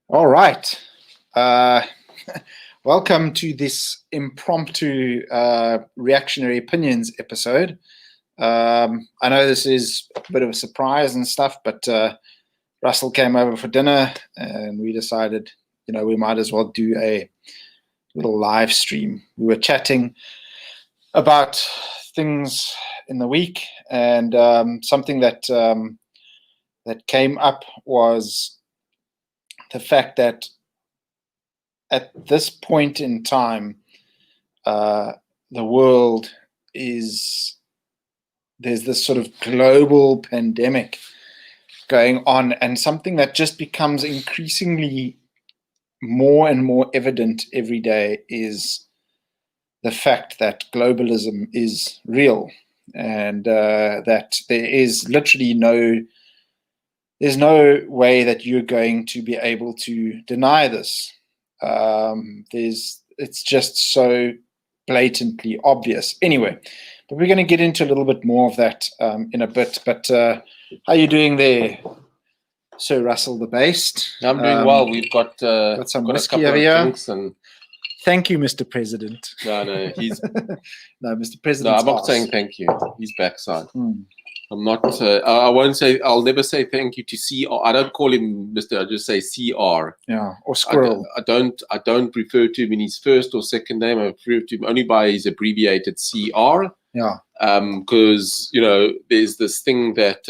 All right. Welcome to this impromptu reactionary opinions episode. I know this is a bit of a surprise and stuff, but Russell came over for dinner and we decided, we might as well do a little live stream. We were chatting about things in the week, and something that came up was the fact that at this point in time, the world there's this sort of global pandemic going on, and something that just becomes increasingly more and more evident every day is the fact that globalism is real, and that there is literally there's no way that you're going to be able to deny this. It's just so blatantly obvious. Anyway, but we're going to get into a little bit more of that in a bit. But how are you doing there, Sir Russell the Based? I'm doing well. We've got some got a whiskey couple over of here. drinks and Thank you, Mr. President. no, he's No, Mr. President. no. I'm not saying thank you. He's backside. Hmm. I'm not. I won't say. I'll never say thank you to CR. I don't call him Mr. I just say CR. Yeah, or Squirrel. I don't refer to him in his first or second name. I refer to him only by his abbreviated CR. Yeah. Because there's this thing that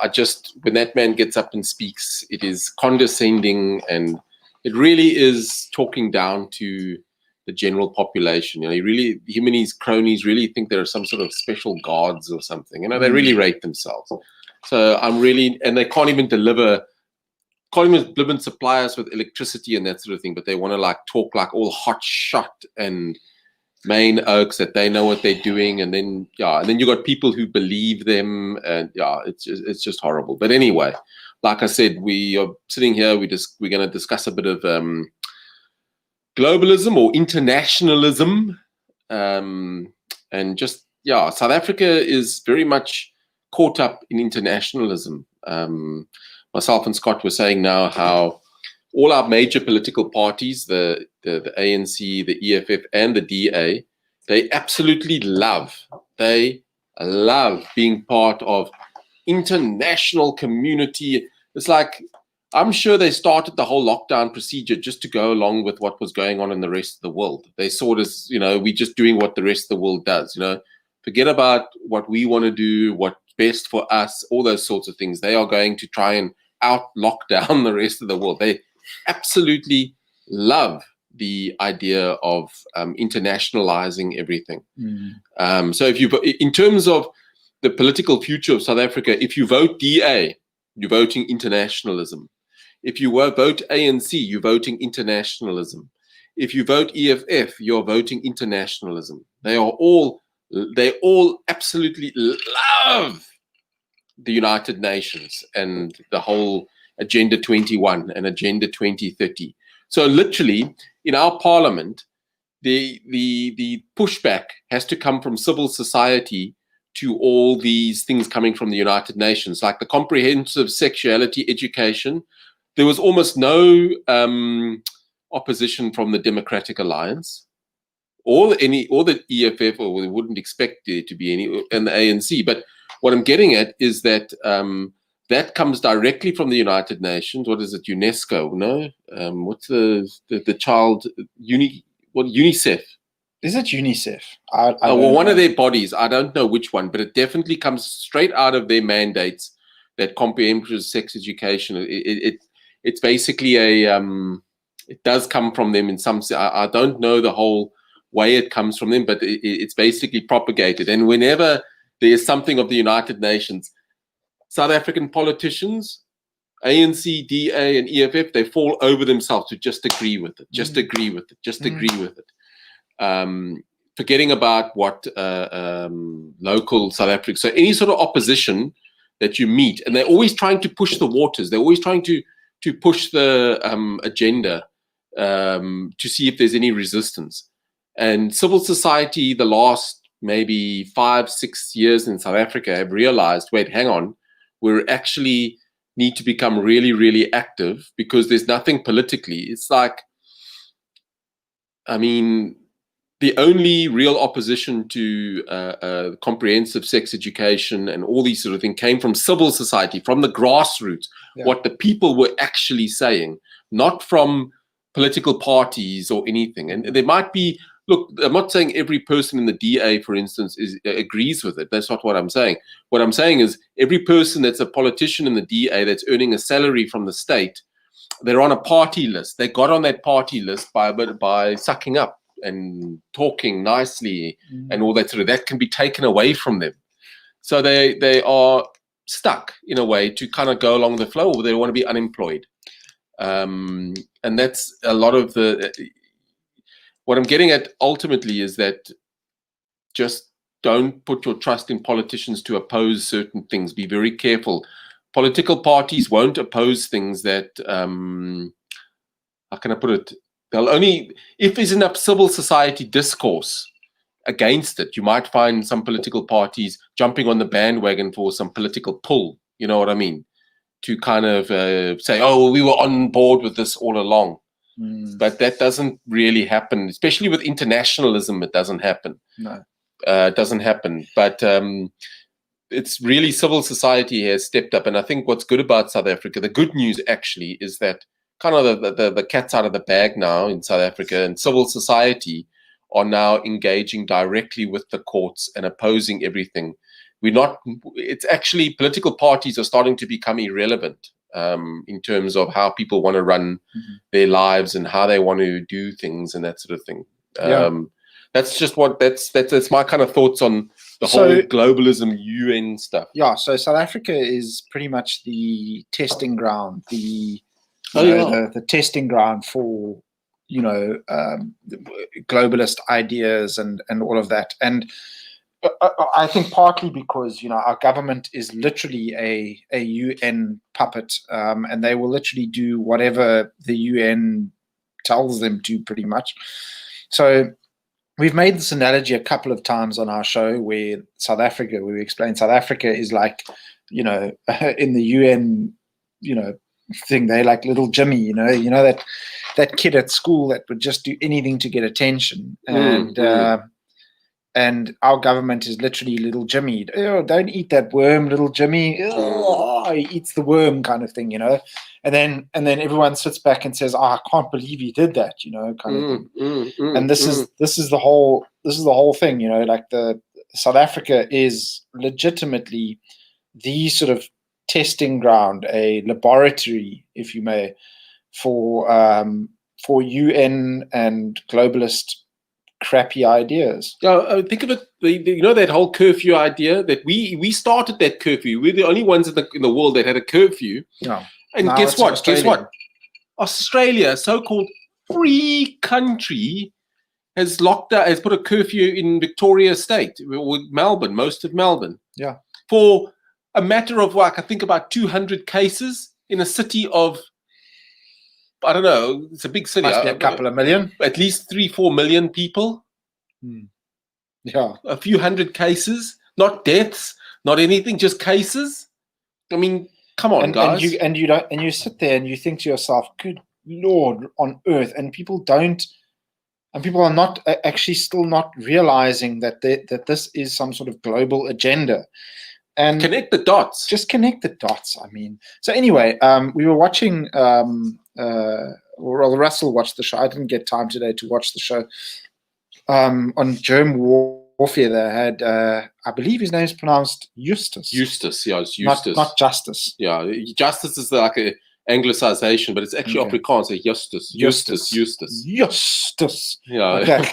I just, when that man gets up and speaks, it is condescending, and it really is talking down to the general population. Him and his cronies really think there are some sort of special gods or something. They really rate themselves. So and they can't even supply us with electricity and that sort of thing, but they want to talk like all hot shot and main oaks that they know what they're doing, and then you got people who believe them, and it's just horrible. But anyway, like I said, we are sitting here. We're going to discuss a bit of globalism or internationalism, and just South Africa is very much caught up in internationalism. Myself and Scott were saying now how all our major political parties, the ANC, the EFF, and the DA, they absolutely love being part of international community. It's like, I'm sure they started the whole lockdown procedure just to go along with what was going on in the rest of the world. They saw it as, we're just doing what the rest of the world does. Forget about what we want to do, what's best for us, all those sorts of things. They are going to try and lock down the rest of the world. They absolutely love the idea of internationalizing everything. So in terms of the political future of South Africa, if you vote DA, you're voting internationalism. If you vote ANC, you're voting internationalism. If you vote EFF, you're voting internationalism. They all absolutely love the United Nations and the whole Agenda 21 and Agenda 2030. So literally, in our parliament, the pushback has to come from civil society to all these things coming from the United Nations, like the comprehensive sexuality education. There was almost no opposition from the Democratic Alliance, or the EFF, or we wouldn't expect there to be any, and the ANC. But what I'm getting at is that that comes directly from the United Nations. What is it? UNESCO? No. What's the child UNICEF? Is it UNICEF? One of their bodies. I don't know which one, but it definitely comes straight out of their mandates. That comprehensive sex education. It's basically it does come from them in some. I don't know the whole way it comes from them, but it's basically propagated. And whenever there is something of the United Nations, South African politicians, ANC, DA, and EFF, they fall over themselves to just agree with it, just agree with it, just agree with it. Forgetting about what local South Africa. So any sort of opposition that you meet, and they're always trying to push the waters. They're always trying to push the agenda to see if there's any resistance. And civil society, the last maybe 5-6 years in South Africa, have realized, wait, hang on, we actually need to become really, really active, because there's nothing politically. It's like, I mean, the only real opposition to comprehensive sex education and all these sort of things came from civil society, from the grassroots, what the people were actually saying, not from political parties or anything. And there might be, look, I'm not saying every person in the DA, for instance, agrees with it. That's not what I'm saying. What I'm saying is every person that's a politician in the DA that's earning a salary from the state, they're on a party list. They got on that party list by sucking up and talking nicely and all that sort of, that can be taken away from them. So they are stuck in a way to kind of go along the flow, or they want to be unemployed. And that's a lot of what I'm getting at ultimately is that just don't put your trust in politicians to oppose certain things. Be very careful. Political parties won't oppose things that, how can I put it? They'll only, if there's enough civil society discourse against it, you might find some political parties jumping on the bandwagon for some political pull, you know what I mean? To kind of say, oh, well, we were on board with this all along. But that doesn't really happen, especially with internationalism, it doesn't happen. No. It doesn't happen. But it's really civil society has stepped up. And I think what's good about South Africa, the good news actually, is that kind of the cat's out of the bag now in South Africa, and civil society are now engaging directly with the courts and opposing everything. It's actually, political parties are starting to become irrelevant in terms of how people want to run their lives and how they want to do things and that sort of thing. That's just that's my kind of thoughts on the whole globalism UN stuff. Yeah, so South Africa is pretty much the testing ground, the testing ground for, globalist ideas and all of that. And I think partly because, our government is literally a UN puppet, and they will literally do whatever the UN tells them to, pretty much. So we've made this analogy a couple of times on our show where we explain South Africa is like, in the UN, thing, they like little Jimmy, that kid at school that would just do anything to get attention. And our government is literally little Jimmy. Oh, don't eat that worm, little Jimmy. Oh, he eats the worm, kind of thing, And then everyone sits back and says, "Oh, I can't believe he did that," kind of thing. And this is the whole thing, like the South Africa is legitimately the sort of testing ground, a laboratory, if you may, for UN and globalist crappy ideas. Think of it, that whole curfew idea, that we started that curfew. We're the only ones in the world that had a curfew. Yeah. And guess what? Australia, so-called free country, has put a curfew in Victoria State, with Melbourne, most of Melbourne. Yeah. For a matter of, I think about 200 cases in a city of, I don't know, it's a big city. Must be a couple of million. At least 3-4 million people. Yeah. A few hundred cases, not deaths, not anything, just cases. I mean, come on, guys. And you sit there and you think to yourself, good Lord on earth, and people are not actually still not realizing that this is some sort of global agenda. And connect the dots. Just connect the dots. I mean, so anyway, we were watching, Russell watched the show. I didn't get time today to watch the show. On germ warfare, they had, I believe his name is pronounced Eustace. Eustace, yeah, it's Eustace. Not Justice. Yeah, Justice is like a anglicization, but it's actually Afrikaans. Eustace. Yeah.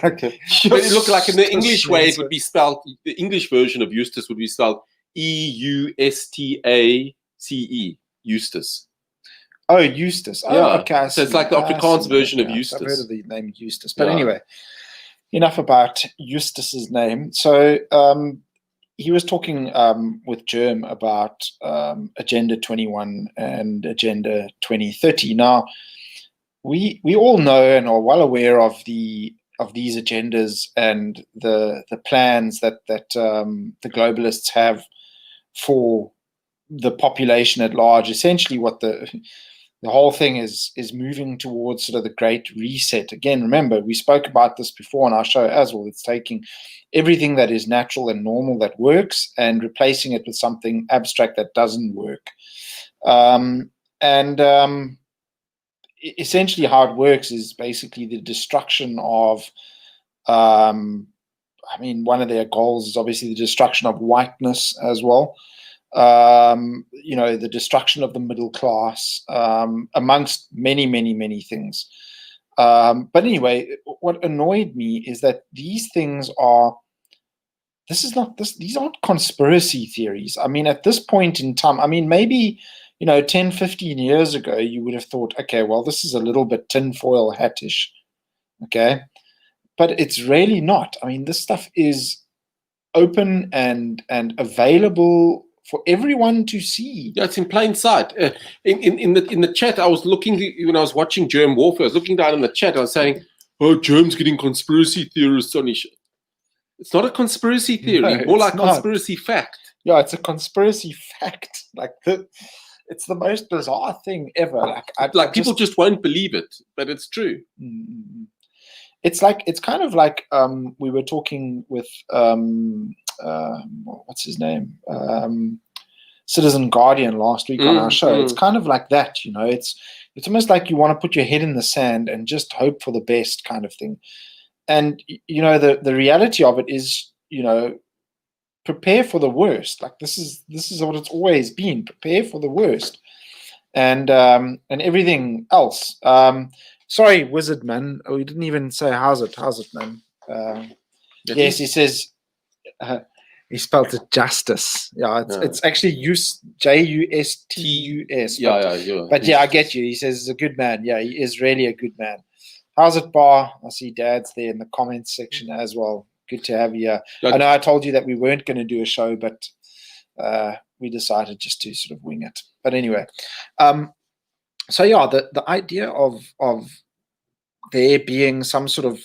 Okay. But it looked like in the English way, it would be spelled, the English version of Eustace would be spelled Eustace. Eustace. Oh, Eustace. Oh, yeah. Okay. So it's like the Afrikaans version of Eustace. I've heard of the name Eustace. But anyway, enough about Eustace's name. So he was talking with Germ about Agenda 21 and Agenda 2030. Now, we all know and are well aware of these agendas and the plans that the globalists have for the population at large. Essentially, what the whole thing is moving towards sort of the Great Reset. Again, remember, we spoke about this before on our show as well. It's taking everything that is natural and normal that works and replacing it with something abstract that doesn't work. Essentially how it works is basically the destruction of, one of their goals is obviously the destruction of whiteness as well. The destruction of the middle class, amongst many, many, many things. But anyway, what annoyed me is that these things these aren't conspiracy theories. I mean, at this point in time, maybe, 10, 15 years ago, you would have thought, okay, well, this is a little bit tinfoil hattish. Okay. But it's really not. This stuff is open and available for everyone to see. Yeah, it's in plain sight. In the chat, I was looking, when I was watching Germ Warfare, I was looking down in the chat, I was saying, oh, Germ's getting conspiracy theorists on his. It's not a conspiracy theory, more like conspiracy fact. Yeah, it's a conspiracy fact. It's the most bizarre thing ever. People just won't believe it, but it's true. It's kind of like we were talking with what's his name, Citizen Guardian last week on our show. It's kind of like that, It's almost like you want to put your head in the sand and just hope for the best, kind of thing. And the reality of it is, prepare for the worst. This is what it's always been. Prepare for the worst, and everything else. Sorry, Wizard Man. Oh, you didn't even say how's it, man. Yes, he says. He spelled it justice. Yeah, it's actually Justus. But yeah, I get you. He says he's a good man. Yeah, he is really a good man. How's it, Bar? I see Dad's there in the comments section as well. Good to have you. I know I told you that we weren't going to do a show, but we decided just to sort of wing it. But anyway, so yeah, the idea of there being some sort of,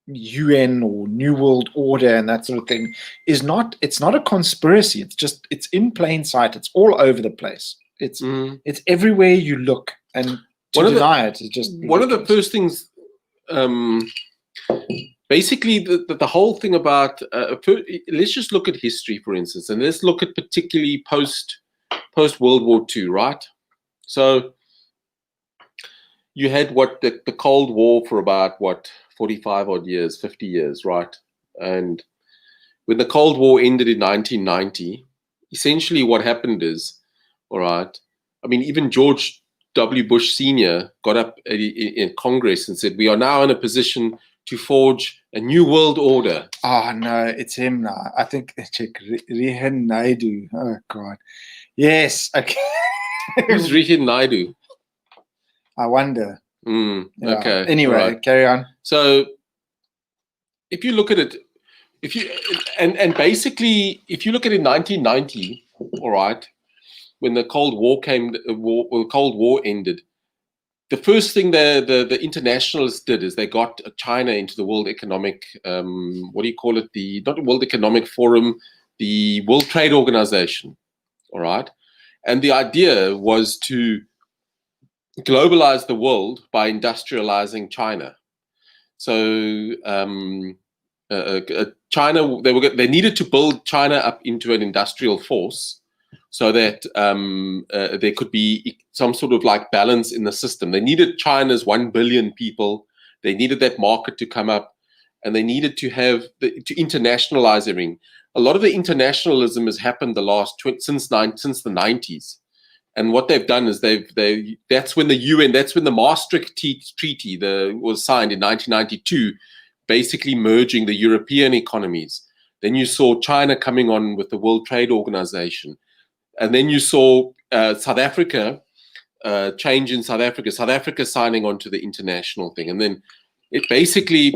UN or New World Order and that sort of thing it's not a conspiracy. It's in plain sight. It's all over the place. It's everywhere you look, and to deny it is just ridiculous. One of the first things, basically the whole thing about let's just look at history, for instance, and let's look at particularly post World War II, right? So you had the Cold War for about 45 odd years, 50 years, right? And when the Cold War ended in 1990, essentially what happened is, all right, even George W. Bush Sr. got up in Congress and said, we are now in a position to forge a new world order. Oh, no, it's him now. I think, check, Rehan Naidu. Oh, God. Yes. Okay. Who's Rehan Naidu? I wonder. Yeah. Okay. Anyway, right. Carry on. So if you look at it, basically, if you look at it in 1990, all right, when the Cold War ended, the first thing the internationalists did is they got China into the World Economic, not the World Economic Forum, the World Trade Organization, all right? And the idea was to globalize the world by industrializing China. So China, they needed to build China up into an industrial force so that there could be some sort of balance in the system. They needed China's 1 billion people. They needed that market to come up, and they needed to to internationalize everything. A lot of the internationalism has happened since the 90s. And what they've done is that's when the Maastricht Treaty was signed in 1992, basically merging the European economies. Then you saw China coming on with the World Trade Organization. And then you saw South Africa, change in South Africa signing on to the international thing. And then it basically,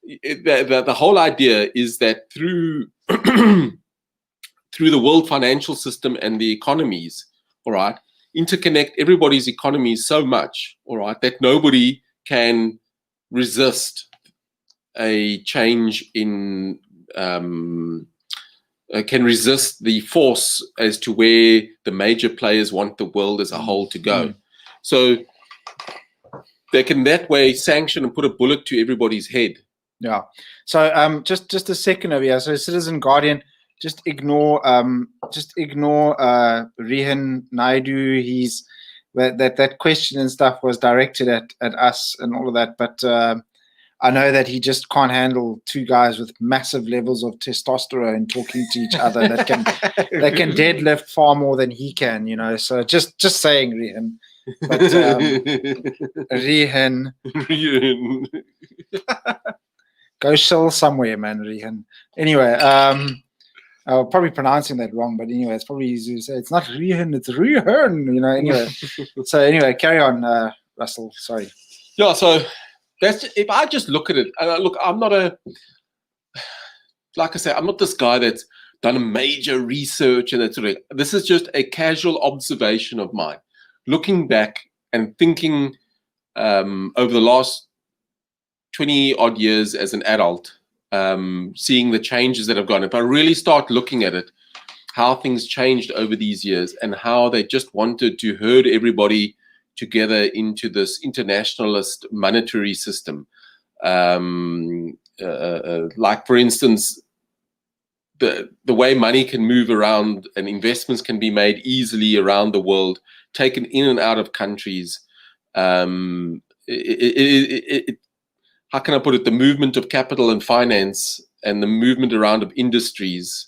the whole idea is that through the world financial system and the economies, all right, interconnect everybody's economies so much, all right, that nobody can resist a change in can resist the force as to where the major players want the world as a whole to go. So they can that way sanction and put a bullet to everybody's head. Yeah. So just a second over here. So Citizen Guardian, just ignore Rehan Naidu. He's that question and stuff was directed at us and all of that, but I know that he just can't handle two guys with massive levels of testosterone talking to each other that can deadlift far more than he can, you know. So just saying, Rehan. But Rehan, go chill somewhere, man, Rehan. Anyway, I'm probably pronouncing that wrong, but anyway, it's probably easy to say. It's not Rehan, it's Rehan, you know. Anyway, so anyway, carry on, Russell. Sorry. Yeah. So that's if I just look at it. Look, I'm not like I say, I'm not this guy that's done a major research and that sort of. This is just a casual observation of mine, looking back and thinking over the last 20 odd years as an adult, seeing the changes that have gone. If I really start looking at it, how things changed over these years and how they just wanted to herd everybody together into this internationalist monetary system. Like, for instance, the way money can move around and investments can be made easily around the world, taken in and out of countries. How can I put it? The movement of capital and finance and the movement around of industries,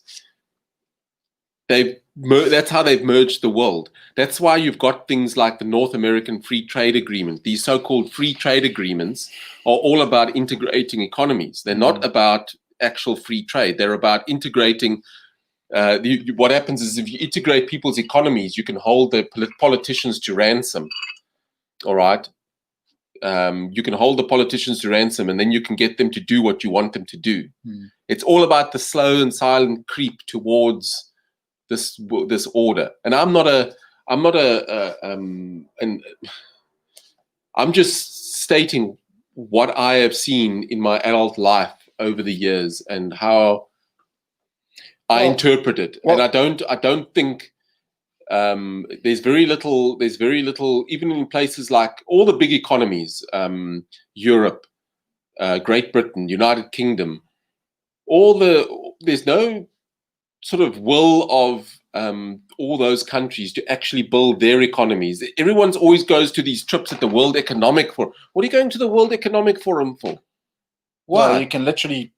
that's how they've merged the world. That's why you've got things like the North American Free Trade Agreement. These so-called free trade agreements are all about integrating economies. They're not about actual free trade. They're about integrating. What happens is if you integrate people's economies, you can hold the politicians to ransom. All right. You can hold the politicians to ransom, and then you can get them to do what you want them to do. It's all about the slow and silent creep towards this order. And I'm just stating what I have seen in my adult life over the years and how I interpret it. And I don't think there's very little, even in places like all the big economies, Europe, Great Britain, United Kingdom, there's no sort of will of all those countries to actually build their economies. Everyone's always goes to these trips at the World Economic Forum. What are you going to the World Economic Forum for? Why? Well, you can literally,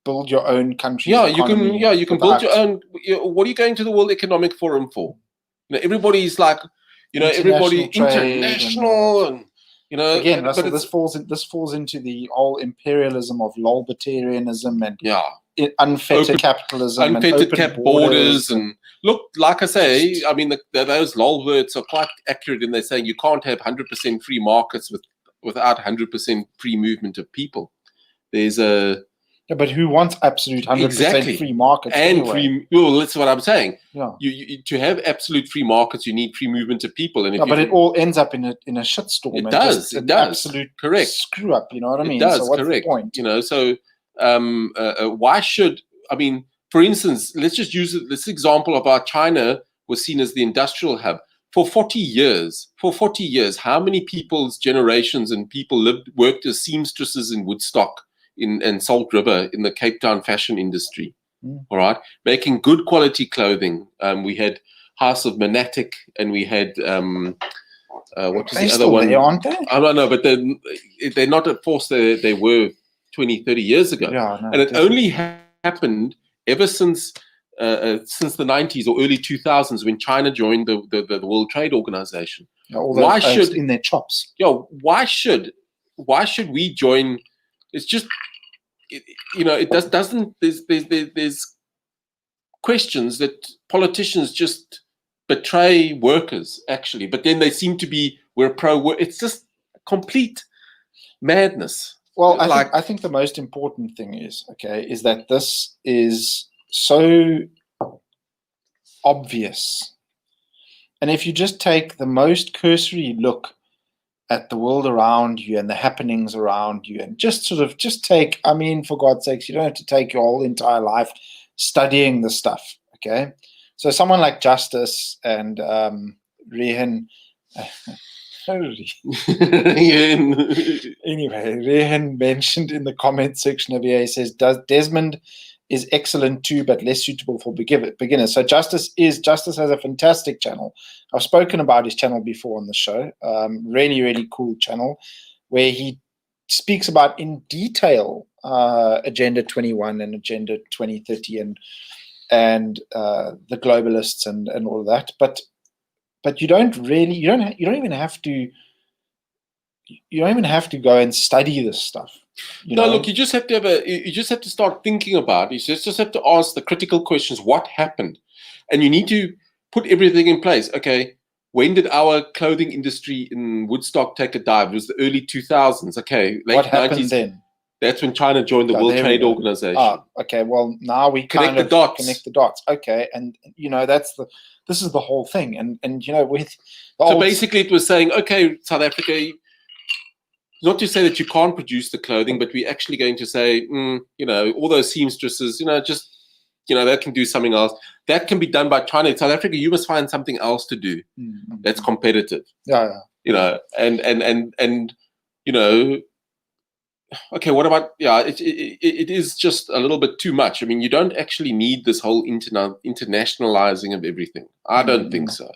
build your own country. Yeah, you can build your own. What are you going to the World Economic Forum for? Everybody's like, everybody international and again, Russell, this falls into the whole imperialism of lolbertarianism and unfettered capitalism, unfettered cap borders, and look, like I say, I mean, those lolberts are quite accurate in their saying you can't have 100% free markets without 100% free movement of people. There's but who wants absolute 100% free markets? And anyway? well, that's what I'm saying. Yeah. You to have absolute free markets, you need free movement of people. And but it all ends up in a shitstorm. It does. It does. Absolute correct. Screw up. You know what I mean? It does. So what's correct. the point? So why should for instance, let's just use this example of how China was seen as the industrial hub for 40 years. For 40 years, how many people's generations and people worked as seamstresses in Woodstock, in Salt River, in the Cape Town fashion industry, all right, making good quality clothing. We had House of Monatic, and we had what was the other one? There, aren't they? I don't know, but they're not at force they were 20, 30 years ago. Yeah, no, and it only happened ever since the 90s or early 2000s when China joined the World Trade Organization. Yeah, all those why should in their chops? Why should we join? It's just, it doesn't. There's questions that politicians just betray workers actually, but then they seem to be we're pro-work. It's just complete madness. Well, I think the most important thing is that this is so obvious, and if you just take the most cursory look at the world around you and the happenings around you, and just take, I mean, for God's sakes, you don't have to take your whole entire life studying the stuff. Okay, so someone like Justice and Rehan. Anyway, Rehan mentioned in the comment section over here, he says, Desmond is excellent too, but less suitable for beginners. So Justice has a fantastic channel. I've spoken about his channel before on the show. Really, really cool channel where he speaks about in detail Agenda 21 and Agenda 2030 and the globalists and all of that. But you don't even have to go and study this stuff. No, look, you just have to start thinking about it. You just have to ask the critical questions. What happened? And you need to put everything in place. Okay, when did our clothing industry in Woodstock take a dive? It was the early 2000s. Okay, late what happened 90s. Then? That's when China joined the World Trade Organization. Oh, okay. Well, now we connect the dots. Connect the dots. Okay, and this is the whole thing. And with so basically, it was saying, okay, South Africa. Not to say that you can't produce the clothing, but we're actually going to say, all those seamstresses, that can do something else. That can be done by China. In South Africa, you must find something else to do that's competitive. Yeah. Okay, what about, it is just a little bit too much. I mean, you don't actually need this whole internationalizing of everything. I don't think so.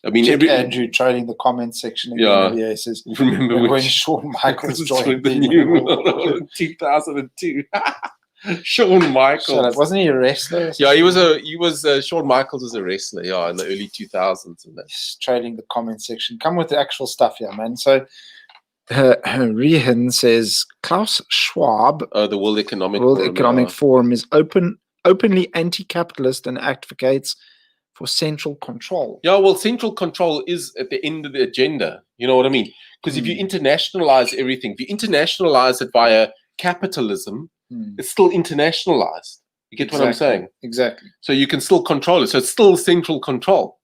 I mean, Andrew trading the comment section again. Yeah, he says, remember when Shawn Michaels joined the new world 2002. Shawn Michaels, wasn't he a wrestler? Yeah, he was. Shawn Michaels was a wrestler. Yeah, in the early 2000s. And he's trading the comment section. Come with the actual stuff here, man. So Rehan says Klaus Schwab, the World Economic Forum is openly anti-capitalist and advocates for central control. Yeah, well, central control is at the end of the agenda. You know what I mean? Because if you internationalize everything, if you internationalize it via capitalism, it's still internationalized. You get what I'm saying? Exactly. So you can still control it. So it's still central control.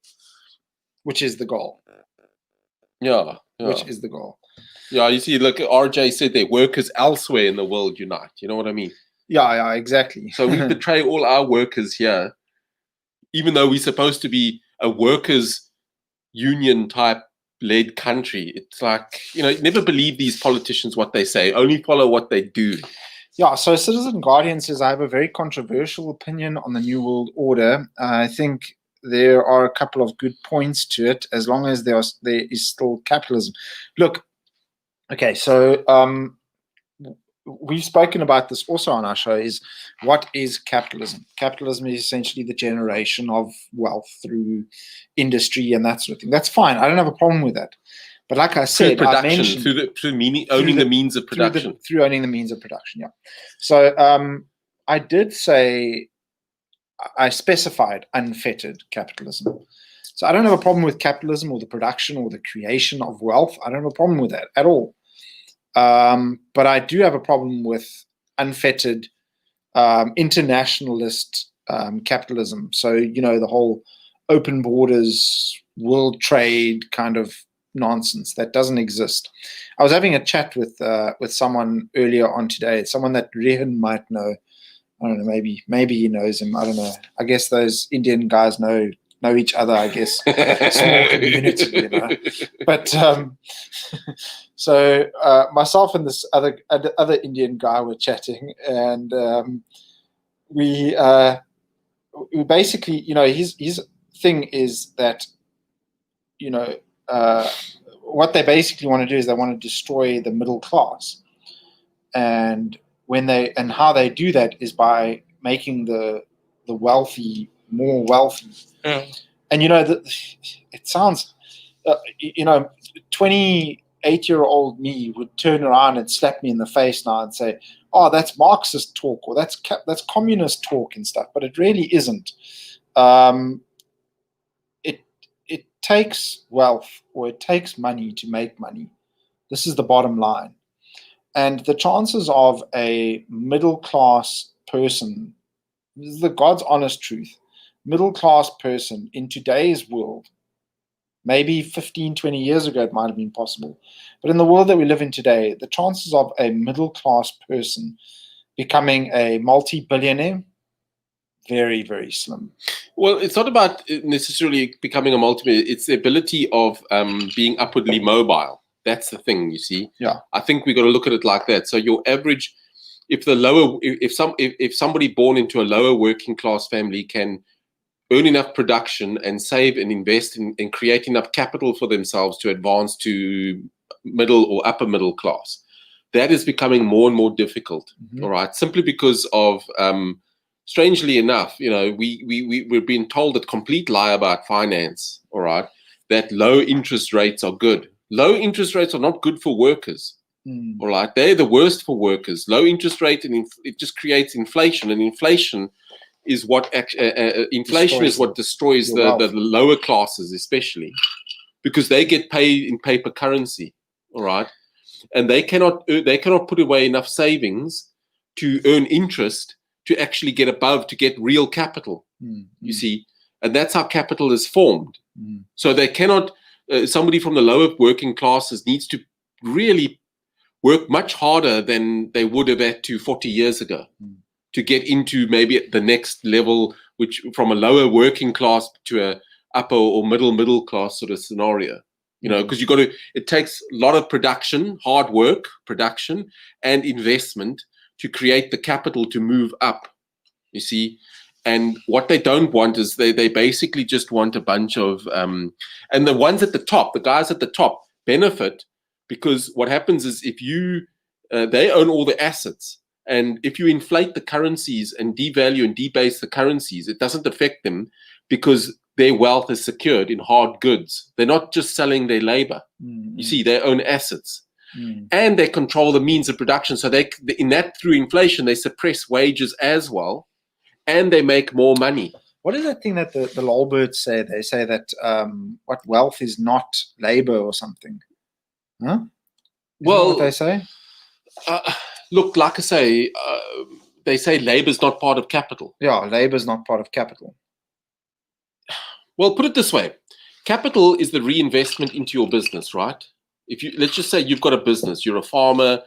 Which is the goal. Yeah. Which is the goal. Yeah, you see, look, RJ said there, workers elsewhere in the world unite. You know what I mean? Yeah, exactly. So we betray all our workers here. Even though we're supposed to be a workers' union type led country, it's like, never believe these politicians what they say, only follow what they do. Yeah, so Citizen Guardian says, I have a very controversial opinion on the New World Order. I think there are a couple of good points to it, as long as there is still capitalism. Look, okay, so we've spoken about this also on our show, is what is capitalism? Capitalism is essentially the generation of wealth through industry and that sort of thing. That's fine. I don't have a problem with that. But like I said, through production, owning the means of production. Through owning the means of production, yeah. So I did say, I specified unfettered capitalism. So I don't have a problem with capitalism or the production or the creation of wealth. I don't have a problem with that at all. But I do have a problem with unfettered internationalist capitalism. So, the whole open borders, world trade kind of nonsense that doesn't exist. I was having a chat with someone earlier on today, someone that Rehan might know. I don't know, maybe he knows him. I don't know. I guess those Indian guys know each other, I guess. Small community, But so myself and this other Indian guy were chatting, and we basically, his thing is that, what they basically want to do is they want to destroy the middle class, and how they do that is by making the wealthy more wealthy. And it sounds 28-year-old me would turn around and slap me in the face now and say, oh, that's Marxist talk, or that's communist talk and stuff, but it really isn't. It takes wealth, or it takes money to make money. This is the bottom line. And the chances of a middle class person, this is the God's honest truth, middle class person in today's world, maybe 15, 20 years ago it might have been possible, but in the world that we live in today, the chances of a middle class person becoming a multi-billionaire very, very slim. Well, it's not about necessarily becoming a multimillionaire. It's the ability of being upwardly mobile. That's the thing, you see. Yeah. I think we've got to look at it like that. So your average, if somebody born into a lower working class family can earn enough production and save and invest and create enough capital for themselves to advance to middle or upper middle class, that is becoming more and more difficult. Mm-hmm. All right, simply because of strangely enough, we're being told that complete lie about finance. All right, that low interest rates are good. Low interest rates are not good for workers. All right, they're the worst for workers. Low interest rate, and it just creates inflation, and inflation is what destroys the lower classes, especially because they get paid in paper currency. All right, and they cannot put away enough savings to earn interest to actually get real capital. You see, and that's how capital is formed. So they cannot. Somebody from the lower working classes needs to really work much harder than they would have had to 40 years ago to get into maybe the next level, which from a lower working class to a upper or middle class sort of scenario. Because it takes a lot of production, hard work, production, and investment to create the capital to move up, you see. And what they don't want is they basically just want a bunch of, and the ones at the top, the guys at the top benefit because what happens is if they own all the assets. And if you inflate the currencies and devalue and debase the currencies, it doesn't affect them because their wealth is secured in hard goods. They're not just selling their labor. You see, they own assets. And they control the means of production. So through inflation, they suppress wages as well, and they make more money. What is that thing that the Lolberts say? They say that what wealth is not labor or something. Huh? Isn't that what they say? Look, like I say, they say labor is not part of capital. Yeah, labor is not part of capital. Well, put it this way. Capital is the reinvestment into your business, right? Let's just say you've got a business, you're a farmer,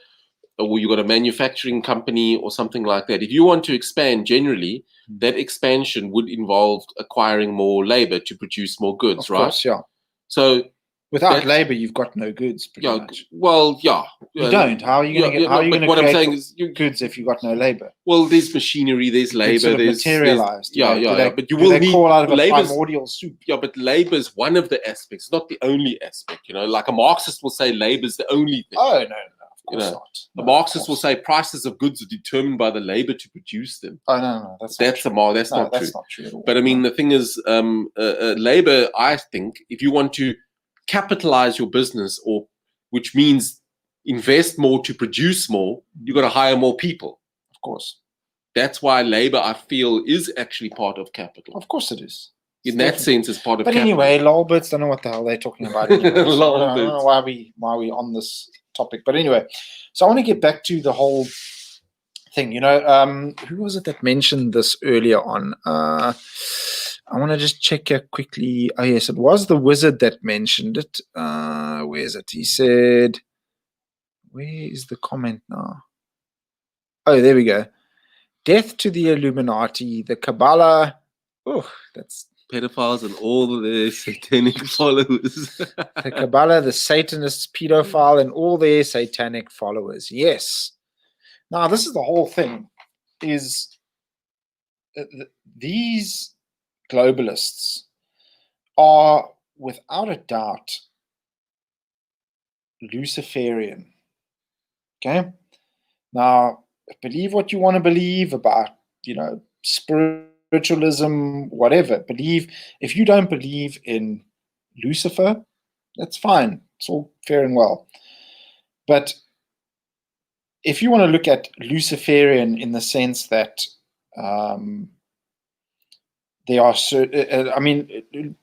or you've got a manufacturing company or something like that. If you want to expand generally, that expansion would involve acquiring more labor to produce more goods, right? Of course, yeah. So without labor, you've got no goods. Much. Well, yeah. You don't. How are you going to get? How are you going to create goods if you've got no labor? Well, there's machinery, there's labor, there's materialized. But you will need call out of a primordial soup. Yeah, but labor is one of the aspects, not the only aspect. Like a Marxist will say, labor is the only thing. Oh no. Of course not. The Marxists will say prices of goods are determined by the labor to produce them. Oh no, that's not true at all. But I mean, the thing is, labor. I think if you want to capitalize your business, which means invest more to produce more, you've got to hire more people. Of course. That's why labor, I feel, is actually part of capital. Of course, it is. In that sense, it's part of capital. But anyway, Lolberts don't know what the hell they're talking about. I don't know why we on this topic. But anyway, so I want to get back to the whole thing. Who was it that mentioned this earlier on? I want to just check here quickly. Oh, yes, it was the wizard that mentioned it. Where is it? He said, where is the comment now? Oh, there we go. Death to the Illuminati, the Kabbalah. Oh, that's pedophiles and all their satanic followers. The Kabbalah, the Satanists, pedophile, and all their satanic followers. Yes. Now, this is the whole thing, is these globalists are, without a doubt, Luciferian. Okay? Now, believe what you want to believe about, spiritualism, whatever. If you don't believe in Lucifer, that's fine. It's all fair and well. But if you want to look at Luciferian in the sense that they are,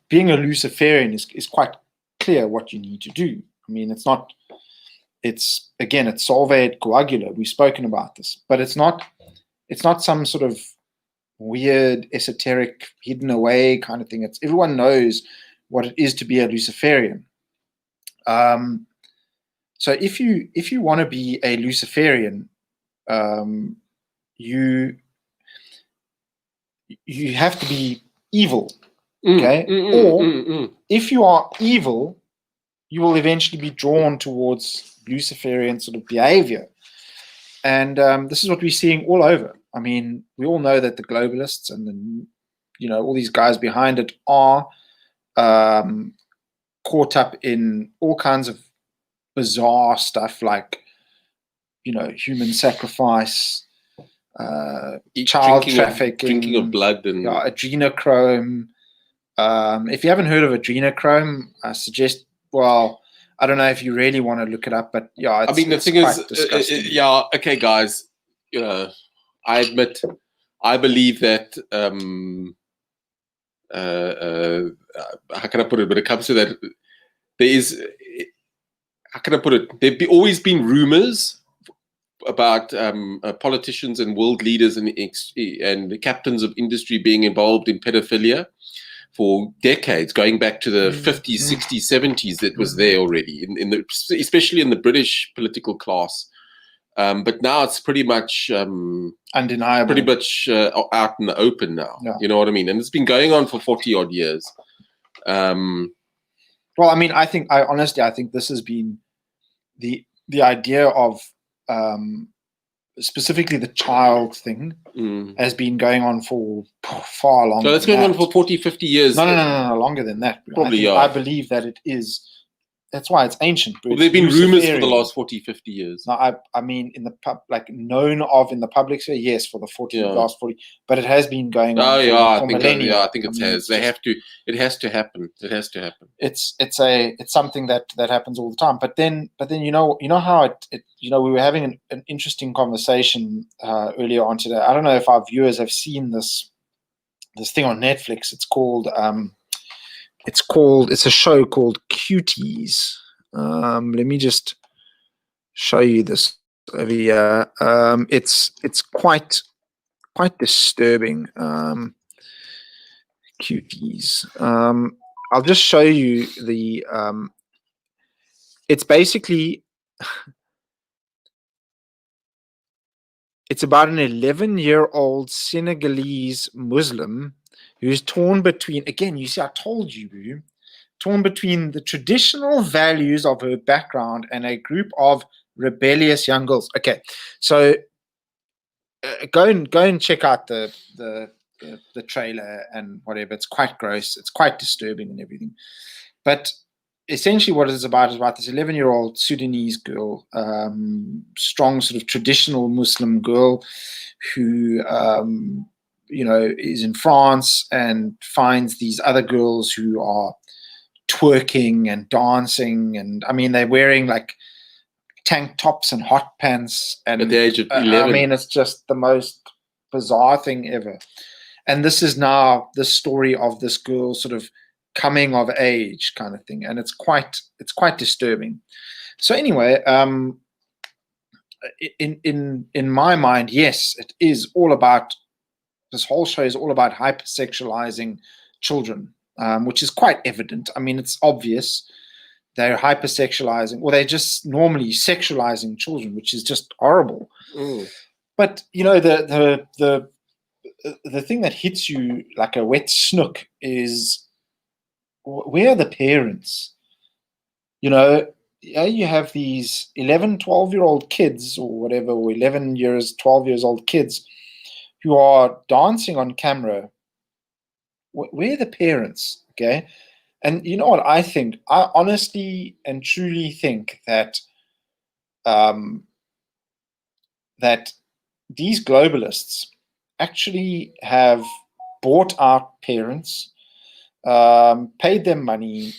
being a Luciferian is quite clear what you need to do. I mean, it's solve et coagula. We've spoken about this, but it's not some sort of weird, esoteric, hidden away kind of thing. Everyone knows what it is to be a Luciferian. So if you want to be a Luciferian, you you have to be evil, okay? Or if you are evil, you will eventually be drawn towards Luciferian sort of behavior. And this is what we're seeing all over. I mean, we all know that the globalists and all these guys behind it are caught up in all kinds of bizarre stuff like, human sacrifice, child trafficking, drinking of blood, and adrenochrome. If you haven't heard of adrenochrome, I suggest. Well, I don't know if you really want to look it up, but yeah, I mean, the thing is, yeah, okay, guys, I admit, I believe that. How can I put it? When it comes to that, there is. How can I put it? There've always been rumors about politicians and world leaders and captains of industry being involved in pedophilia for decades, going back to the 50s, 60s, 70s. That was there already, especially in the British political class. But now it's pretty much undeniable, pretty much out in the open now. Yeah. You know what I mean? And it's been going on for 40 odd years. Well, I mean, I think this has been the idea of specifically the child thing has been going on for far longer. So it's going on for 40, 50 years. No, longer than that. Probably, I believe that it is. That's why it's ancient. Well, there have been rumors for the last 40, 50 years. No, I mean, in the known of in the public sphere, yes, for the last 40, but it has been going on. I think it has. It has to happen. It has to happen. It's something that happens all the time. But then how we were having an interesting conversation earlier on today. I don't know if our viewers have seen this thing on Netflix. It's a show called Cuties. Let me just show you this over here. It's quite disturbing. Cuties. I'll just show you the. It's basically. It's about an 11-year-old Senegalese Muslim who's torn between, again, you see, I told you, torn between the traditional values of her background and a group of rebellious young girls. Okay, so go and check out the trailer and whatever. It's quite gross. It's quite disturbing and everything. But essentially what it's about is about this 11-year-old Sudanese girl, strong sort of traditional Muslim girl who is in France and finds these other girls who are twerking and dancing, and I mean they're wearing like tank tops and hot pants, and at the age of 11. I mean, it's just the most bizarre thing ever. And this is now the story of this girl sort of coming of age kind of thing, and it's quite disturbing. So anyway, in my mind, yes, it is all about. This whole show is all about hypersexualizing children, which is quite evident. I mean, it's obvious they're hypersexualizing, or they're just normally sexualizing children, which is just horrible. But the thing that hits you like a wet snook is, where are the parents? You have these 11, 12-year-old kids or whatever, or 11 years, 12 years old kids who are dancing on camera. Where are the parents? Okay. And you know what I think? I honestly and truly think that that these globalists actually have bought out parents, paid them money,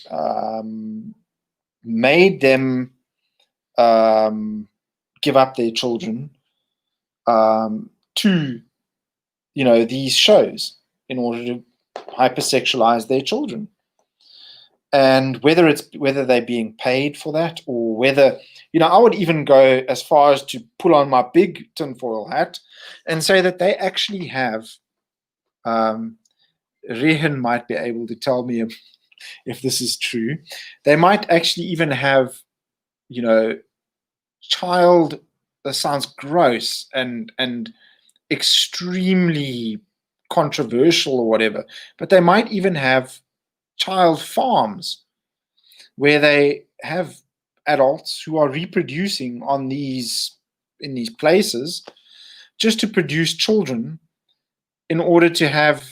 made them give up their children to these shows in order to hypersexualize their children. And whether they're being paid for that, or whether, I would even go as far as to pull on my big tinfoil hat and say that they actually have, Rehan might be able to tell me if this is true, they might actually even have, that sounds gross and extremely controversial or whatever, but they might even have child farms where they have adults who are reproducing in these places just to produce children in order to have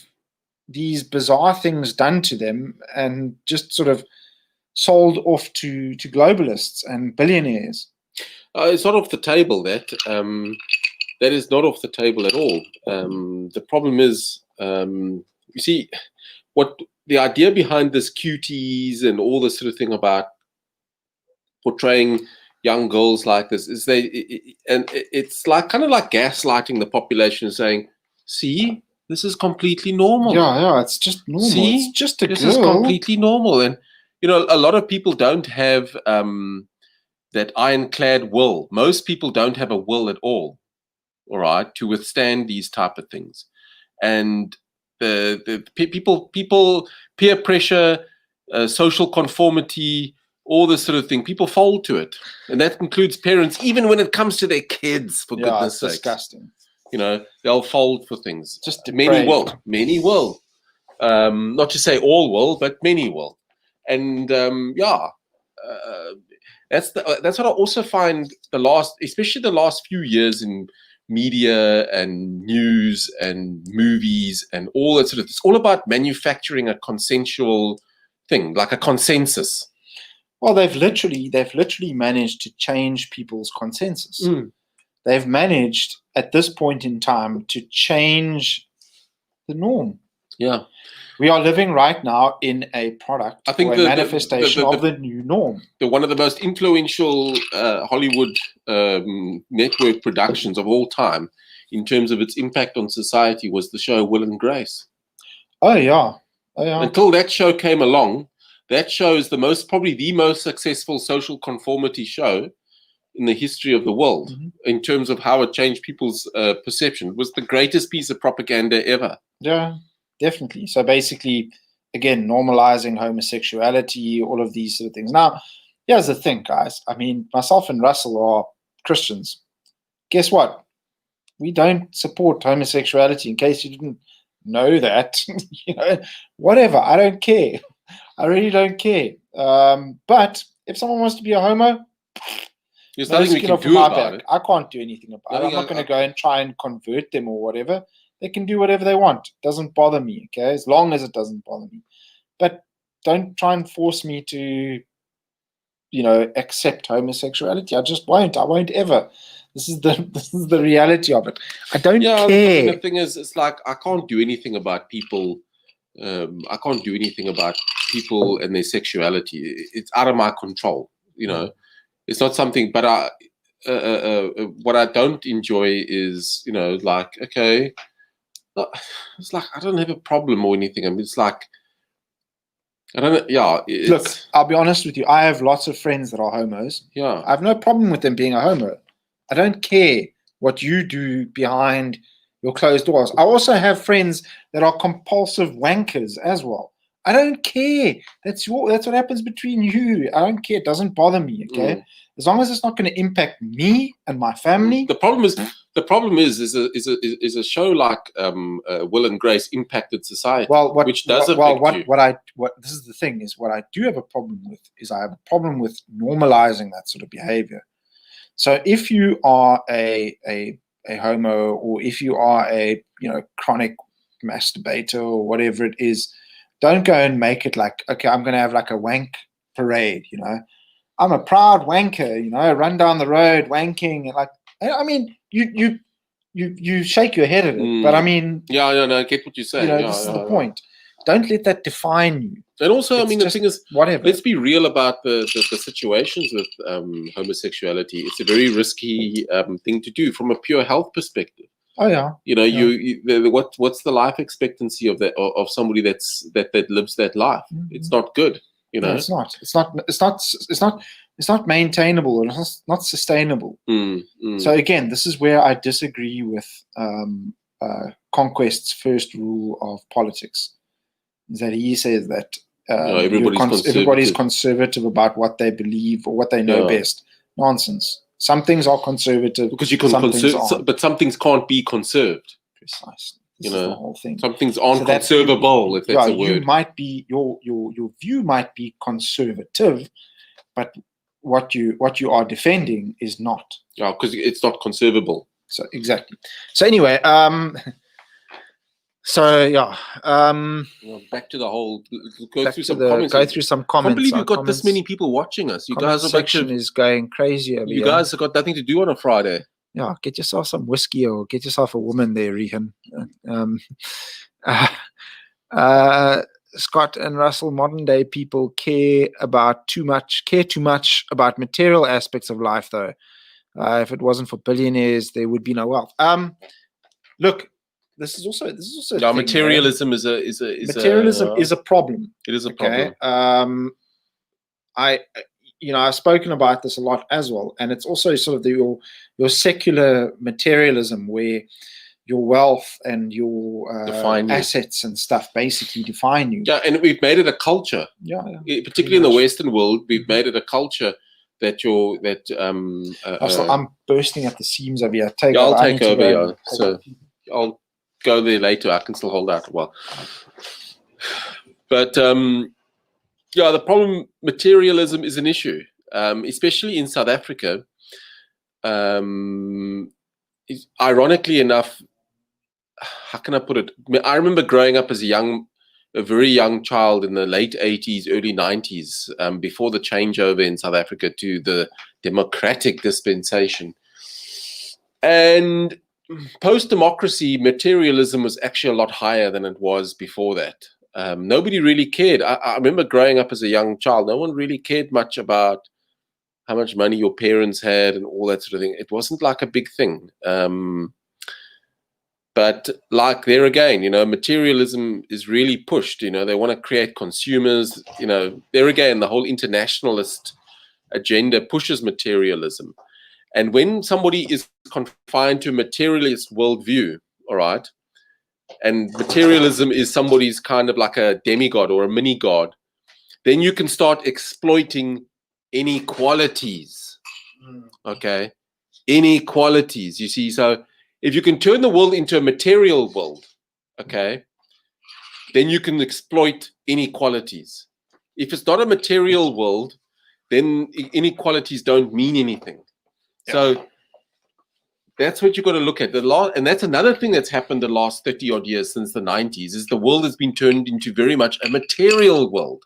these bizarre things done to them and just sort of sold off to globalists and billionaires. It's not off the table, that. That is not off the table at all. The problem is, you see, what the idea behind this cuties and all this sort of thing about portraying young girls like this is it's like kind of like gaslighting the population and saying, see, this is completely normal. Yeah, it's just normal. See, it's just a this girl. is completely normal. And, you know, a lot of people don't have that ironclad will. Most people don't have a will at all right, to withstand these type of things. And the people, peer pressure, social conformity, all this sort of thing, people fold to it. And that includes parents, even when it comes to their kids, for goodness sake. Disgusting. You know, they'll fold for things. Just many will. Not to say all will, but many will. And that's what I also find especially the last few years in media and news and movies and all that sort of, it's all about manufacturing a consensual thing, like a consensus. Well, they've literally managed to change people's consensus. They've managed at this point in time to change the norm. Yeah. We are living right now in a product, I think, a manifestation of the new norm. One of the most influential Hollywood network productions of all time, in terms of its impact on society, was the show Will and Grace. Oh yeah. Until that show came along, that show is probably the most successful social conformity show in the history of the world, in terms of how it changed people's perception. It was the greatest piece of propaganda ever. Yeah. Definitely. So basically, again, normalizing homosexuality, all of these sort of things. Now, here's the thing, guys. I mean, myself and Russell are Christians. Guess what? We don't support homosexuality, in case you didn't know that. You know, whatever. I don't care. I really don't care. But if someone wants to be a homo, there's nothing we can do about it. I can't do anything about it. I'm not going to go and try and convert them or whatever. They can do whatever they want. It doesn't bother me, okay? As long as it doesn't bother me. But don't try and force me to, you know, accept homosexuality. I just won't. I won't ever. This is the reality of it. I don't care. The thing is, it's like I can't do anything about people. I can't do anything about people and their sexuality. It's out of my control. You know, it's not something. But what I don't enjoy is, you know, like, okay. It's like I don't have a problem or anything. I mean, it's like I don't know. Yeah. Look, I'll be honest with you. I have lots of friends that are homos. Yeah. I have no problem with them being a homo. I don't care what you do behind your closed doors. I also have friends that are compulsive wankers as well. I don't care. That's what happens between you. I don't care. It doesn't bother me. Okay. As long as it's not going to impact me and my family. The problem is a show like Will and Grace impacted society. Well, which does affect you. What this is the thing is, what I do have a problem with is I have a problem with normalizing that sort of behavior. So if you are a homo, or if you are a chronic masturbator or whatever it is, don't go and make it like, okay, I'm going to have like a wank parade. You know, I'm a proud wanker. You know, run down the road wanking, and like, I mean, you shake your head at it, but I mean, no, I get what you're saying. You know, this is the point. Don't let that define you. And also, I mean, the thing is, whatever. Let's be real about the situations with homosexuality. It's a very risky thing to do from a pure health perspective. Oh yeah. You know, what's the life expectancy of somebody that lives that life? It's not good. You know, no, it's not. It's not maintainable, or it's not sustainable. So again, this is where I disagree with Conquest's first rule of politics. Is that he says that everybody's conservative about what they believe or what they know best. Nonsense. Some things are conservative because you can conserve, but some things can't be conserved. Precisely. This is the whole thing. Some things aren't So that's- conservable, if that's a You word. might be your view might be conservative, but what you are defending is not. Yeah, because it's not conservable. So exactly. So anyway, so yeah. Back to the whole. Go Back through to some the comments. go through some I can't comments. believe Our you've got this comments- many people watching us. You comment guys are back section to. is going crazy over You here. guys have got nothing to do on a Friday. Yeah, get yourself some whiskey or get yourself a woman there, Rehan. Scott and Russell, modern day people care too much about material aspects of life, though. If it wasn't for billionaires, there would be no wealth. Look, this is also Yeah, materialism is a materialism is a problem. It is a Okay. problem. I've spoken about this a lot as well, and it's also sort of your secular materialism where your wealth and your assets and stuff basically define you. Yeah, and we've made it a culture. Yeah, particularly in the Western world, we've made it a culture that I'm bursting at the seams over here. I'll take over. Yeah, so I'll go there later. I can still hold out a while. But yeah, the problem, materialism is an issue, especially in South Africa. Ironically enough, how can I put it? I remember growing up as a very young child in the late 80s, early 90s, before the changeover in South Africa to the democratic dispensation. And post-democracy, materialism was actually a lot higher than it was before that. Nobody really cared. I remember growing up as a young child, no one really cared much about how much money your parents had and all that sort of thing. It wasn't like a big thing. But like there again, materialism is really pushed. They want to create consumers. There again, the whole internationalist agenda pushes materialism. And when somebody is confined to a materialist worldview, all right, and materialism is somebody's kind of like a demigod or a mini god, then you can start exploiting inequalities. Okay, inequalities. You see, so if you can turn the world into a material world, okay, then you can exploit inequalities. If it's not a material world, then inequalities don't mean anything. Yeah. So that's what you've got to look at. And that's another thing that's happened the last 30 odd years since the 90s, is the world has been turned into very much a material world.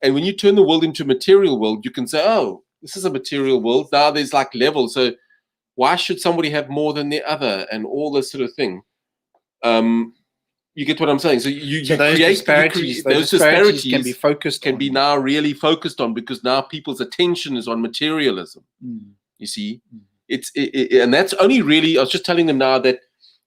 And when you turn the world into a material world, you can say, oh, this is a material world. Now there's like levels. So why should somebody have more than the other and all this sort of thing? You get what I'm saying? So those disparities can be focused can be now really focused on, because now people's attention is on materialism. You see, and that's only really, I was just telling them now that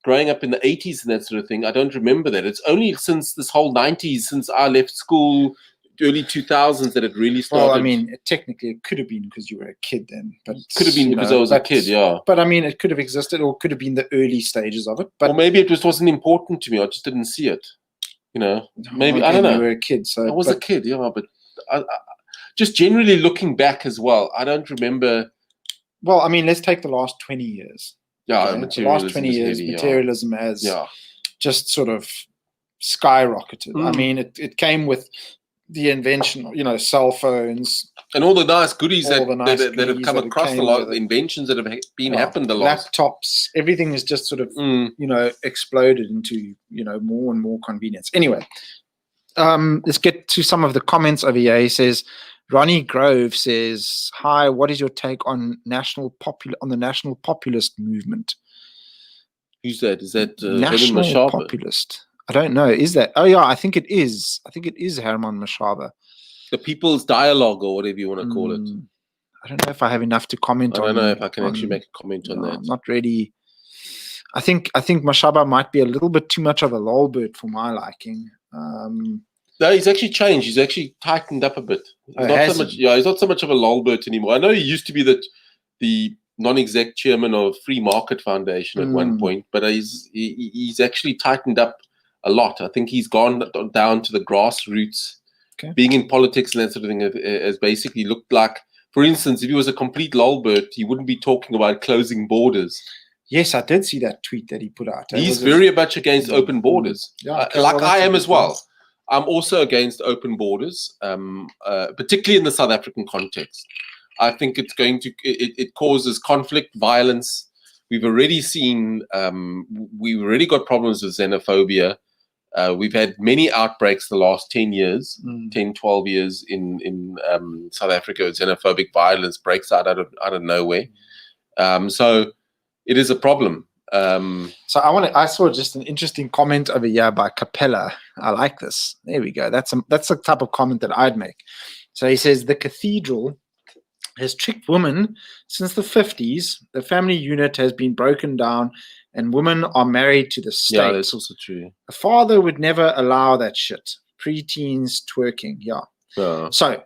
growing up in the 80s and that sort of thing, I don't remember that. It's only since this whole 90s, since I left school, early 2000s, that it really started. Well, I mean, technically it could have been because you were a kid then, but could have been because I was a kid, yeah. But I mean, it could have existed, or could have been the early stages of it. But or maybe it just wasn't important to me. I just didn't see it. Maybe I don't know. You were a kid, so I was a kid, yeah. But I just generally looking back as well, I don't remember. Well, I mean, let's take the last 20 years. Yeah, the last 20 years, heavy, materialism has just sort of skyrocketed. I mean, it came with the invention, cell phones. And all the nice goodies that have come across, a lot of the inventions that have happened a lot. Laptops, everything has just sort of, exploded into, more and more convenience. Anyway, let's get to some of the comments over here. He says, Ronnie Grove says, hi, what is your take on the national populist movement? Who's that? Is that national populist? I don't know. Is that? Oh yeah, I think it is. I think it is Herman Mashaba. The People's Dialogue, or whatever you want to call it. I don't know if I have enough to comment on. I don't know if I can actually make a comment on that. Not really. I think Mashaba might be a little bit too much of a lolbert for my liking. No, he's actually changed. He's actually tightened up a bit. He's not so much of a lolbert anymore. I know he used to be the non-exec chairman of Free Market Foundation at one point, but he's actually tightened up a lot. I think he's gone down to the grassroots. Okay. Being in politics and that sort of thing has basically looked like, for instance, if he was a complete lolbert, he wouldn't be talking about closing borders. Yes, I did see that tweet that he put out. He's very much against open borders, Yeah, okay, like well, I that's a am good as well. point. I'm also against open borders, particularly in the South African context. I think it's going to it causes conflict, violence. We've already seen we've already got problems with xenophobia. We've had many outbreaks the last 10 years, 10, 12 years in South Africa. Xenophobic violence breaks out of nowhere. So it is a problem. So I saw just an interesting comment over here by Capella. I like this. There we go. That's the type of comment that I'd make. So he says the cathedral has tricked women since the 50s. The family unit has been broken down and women are married to the state. Yeah, that's also true. A father would never allow that shit. Preteens twerking. Yeah. So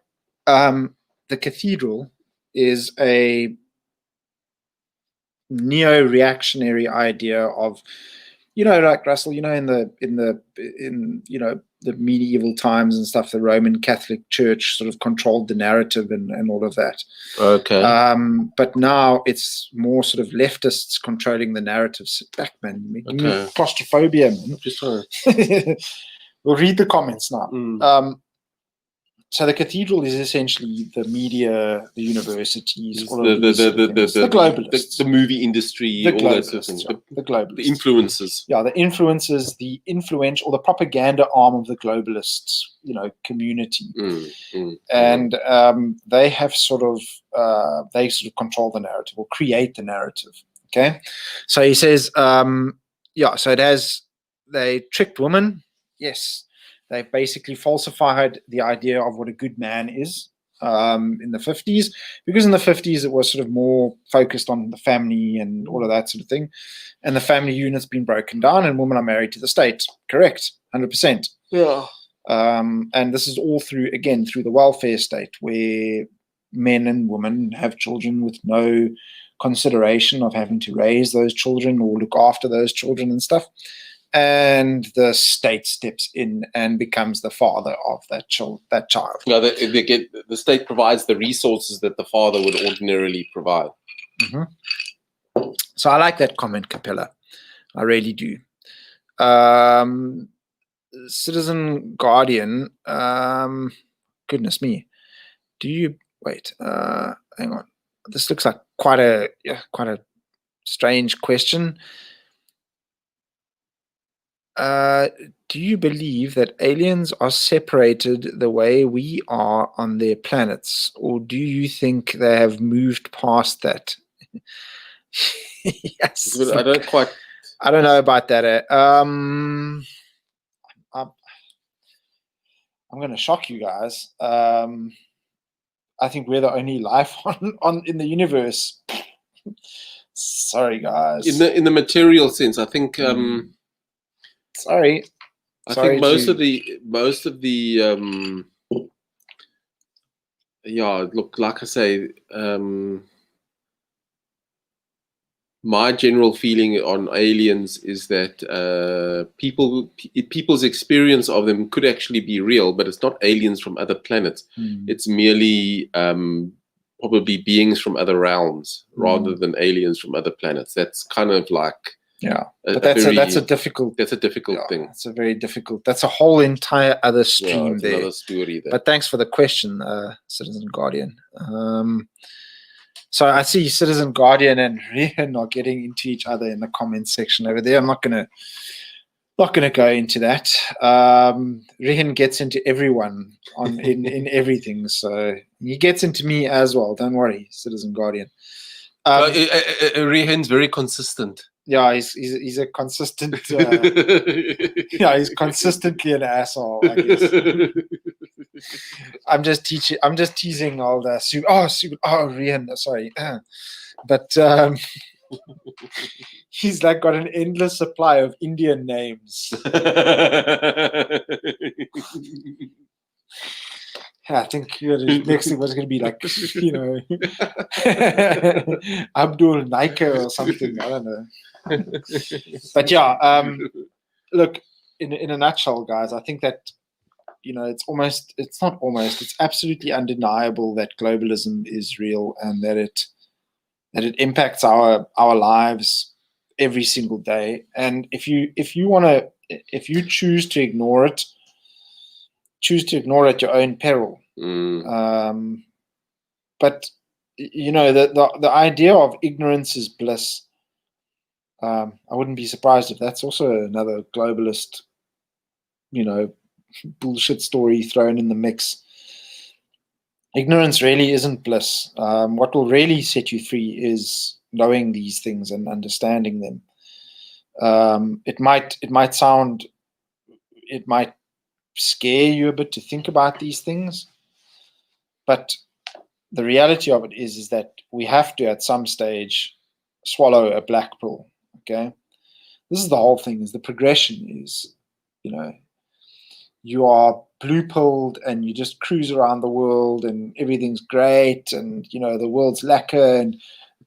the cathedral is a neo-reactionary idea of, like Russell, in the medieval times and stuff, the Roman Catholic Church sort of controlled the narrative and all of that. Okay. But now it's more sort of leftists controlling the narrative. Sit back, man. Give me claustrophobia, man. Just sorry. We'll read the comments now. So the cathedral is essentially the media, the universities, all of these the globalists, the movie industry, all those sort of things. The globalists, the influences. Yeah, the influences, the influential, or the propaganda arm of the globalists, community, and they have sort of control the narrative or create the narrative. Okay, so he says, so they tricked women, yes. They basically falsified the idea of what a good man is in the 50s, because in the 50s it was sort of more focused on the family and all of that sort of thing. And the family unit's been broken down and women are married to the state. Correct, 100%. Yeah. And this is all through the welfare state, where men and women have children with no consideration of having to raise those children or look after those children and stuff. And the state steps in and becomes the father of that child. No, the state provides the resources that the father would ordinarily provide. Mm-hmm. So I like that comment, Capella. I really do. Citizen Guardian. Goodness me. Do you wait? Hang on. This looks like quite a strange question. Do you believe that aliens are separated the way we are on their planets, or do you think they have moved past that? Yes. I don't know about that. I'm going to shock you guys. I think we're the only life on in the universe. Sorry, guys. In the material sense, I think. Sorry. I think most of the look, like I say, my general feeling on aliens is that people's experience of them could actually be real, but it's not aliens from other planets. It's merely probably beings from other realms rather than aliens from other planets. That's kind of like but that's a difficult thing. It's a very difficult. That's a whole entire other stream there. Another story there. But thanks for the question, Citizen Guardian. So I see Citizen Guardian and Rihan are getting into each other in the comments section over there. I'm not gonna go into that. Rihan gets into everyone in everything, so he gets into me as well. Don't worry, Citizen Guardian. Rihan's very consistent. Yeah, he's a consistent. He's consistently an asshole, I guess. I'm just teasing all the Rihan. Sorry, but he's like got an endless supply of Indian names. I think the next thing was going to be like, Abdul Naika or something. I don't know. But look, in a nutshell, guys, I think that, it's absolutely undeniable that globalism is real and that it impacts our lives every single day. And if you choose to ignore it, choose to ignore at your own peril. But the idea of ignorance is bliss. I wouldn't be surprised if that's also another globalist, bullshit story thrown in the mix. Ignorance really isn't bliss. What will really set you free is knowing these things and understanding them. It might scare you a bit to think about these things, but the reality of it is that we have to, at some stage, swallow a black pill. Okay, this is the whole thing. Is the progression is, you are blue pilled and you just cruise around the world and everything's great and the world's lacquer and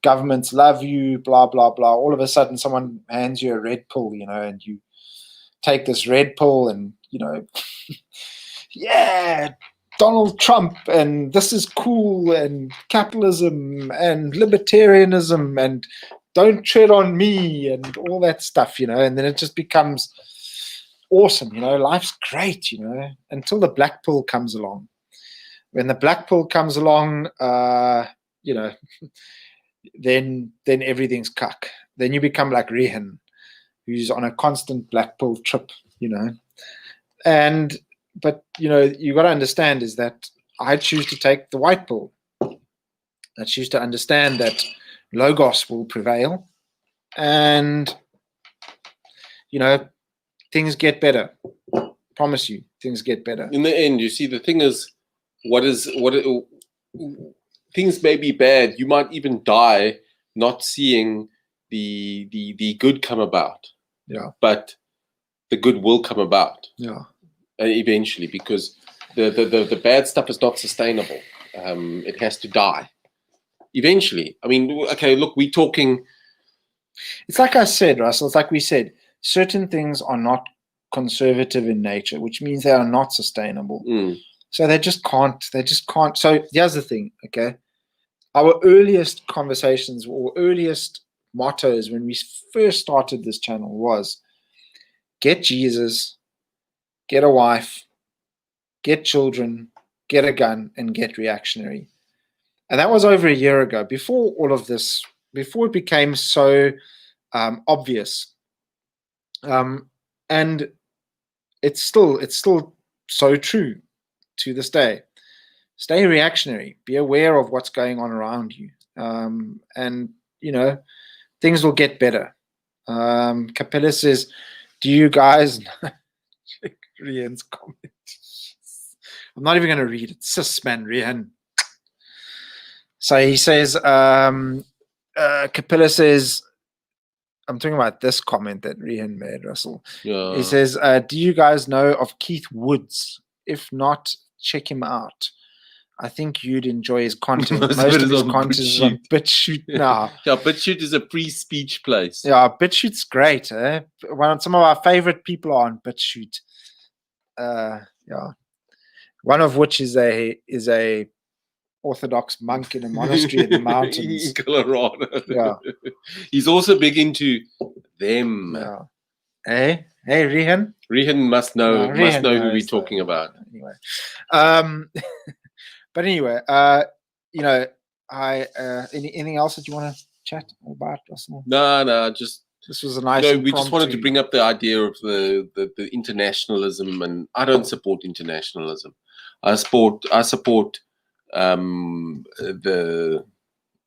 governments love you, blah blah blah. All of a sudden, someone hands you a red pill, and you take this red pill and yeah, Donald Trump, and this is cool, and capitalism and libertarianism, and don't tread on me, and all that stuff, and then it just becomes awesome, life's great, until the black pill comes along. When the black pill comes along, then everything's cuck. Then you become like Rehan, who's on a constant black pill trip, But you got to understand is that I choose to take the white pill. I choose to understand that Logos will prevail, and things get better. Promise you, things get better. In the end, you see, the thing is, things may be bad. You might even die not seeing the good come about. Yeah. But the good will come about. Yeah. Eventually, because the bad stuff is not sustainable. It has to die eventually. I mean, okay, look, we're talking. It's like I said, Russell. It's like we said. Certain things are not conservative in nature, which means they are not sustainable. So they just can't. So here's the thing. Okay, our earliest conversations or earliest mottos when we first started this channel was: get Jesus, get a wife, get children, get a gun, and get reactionary. And that was over a year ago, before all of this, before it became so obvious. And it's still so true to this day. Stay reactionary. Be aware of what's going on around you. And, things will get better. Capella says, do you guys... Rian's comment. I'm not even going to read it. Sis, man, Rian. So he says, Capella says, I'm talking about this comment that Rian made, Russell. Yeah. He says, do you guys know of Keith Woods? If not, check him out. I think you'd enjoy his content. Most of his content is on BitChute now. Yeah, BitChute is a free speech place. Yeah, BitChute's great. Some of our favorite people are on BitChute. Yeah, one of which is a Orthodox monk in a monastery in the mountains in Colorado. Yeah, he's also big into them. Yeah. Hey, Rehan. Rehan must know who we're talking about. Anyway, but anyway, anything else that you want to chat about, Russell? No, just. This was a nice. We just wanted to bring up the idea of the internationalism, and I don't support internationalism. I support the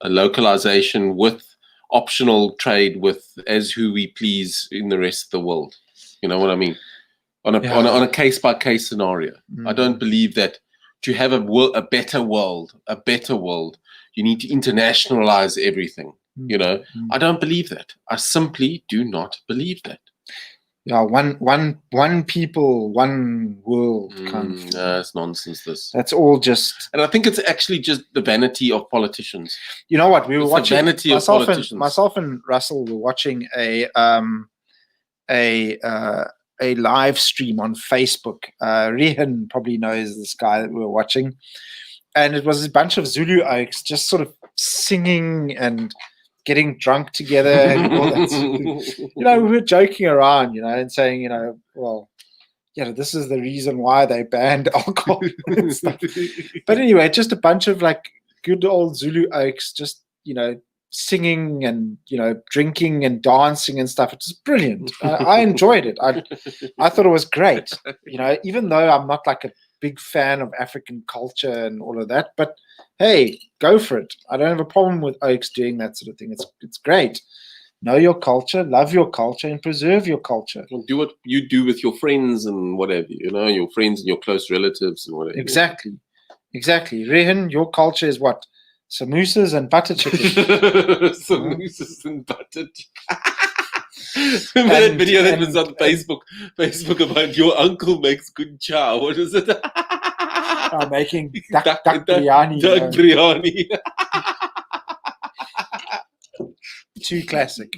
localization with optional trade with as who we please in the rest of the world. You know what I mean? On a case by case scenario. I don't believe that to have a better world, you need to internationalize everything. I don't believe that. I simply do not believe that. Yeah, one people, one world kind of thing. No, it's nonsense. That's all just. And I think it's actually just the vanity of politicians. You know what? We were watching. The vanity of politicians. Myself and Russell were watching a live stream on Facebook. Rehan probably knows this guy that we were watching, and it was a bunch of Zulu oaks just sort of singing and getting drunk together and all that sort of thing. We were joking around, and saying, well, this is the reason why they banned alcohol and stuff. But anyway, just a bunch of like good old Zulu oaks, just, singing and, drinking and dancing and stuff. It was brilliant. I enjoyed it. I thought it was great. Even though I'm not like a big fan of African culture and all of that, but hey, go for it. I don't have a problem with oaks doing that sort of thing. It's great. Know your culture, love your culture, and preserve your culture. And do what you do with your friends and whatever, your friends and your close relatives and whatever. Exactly. Rehan, your culture is what? Samosas and butter chicken. Samosas and butter chicken. Remember that video that was on Facebook about your uncle makes good chow? What is it? Making duck biryani. Duck biryani. Too classic.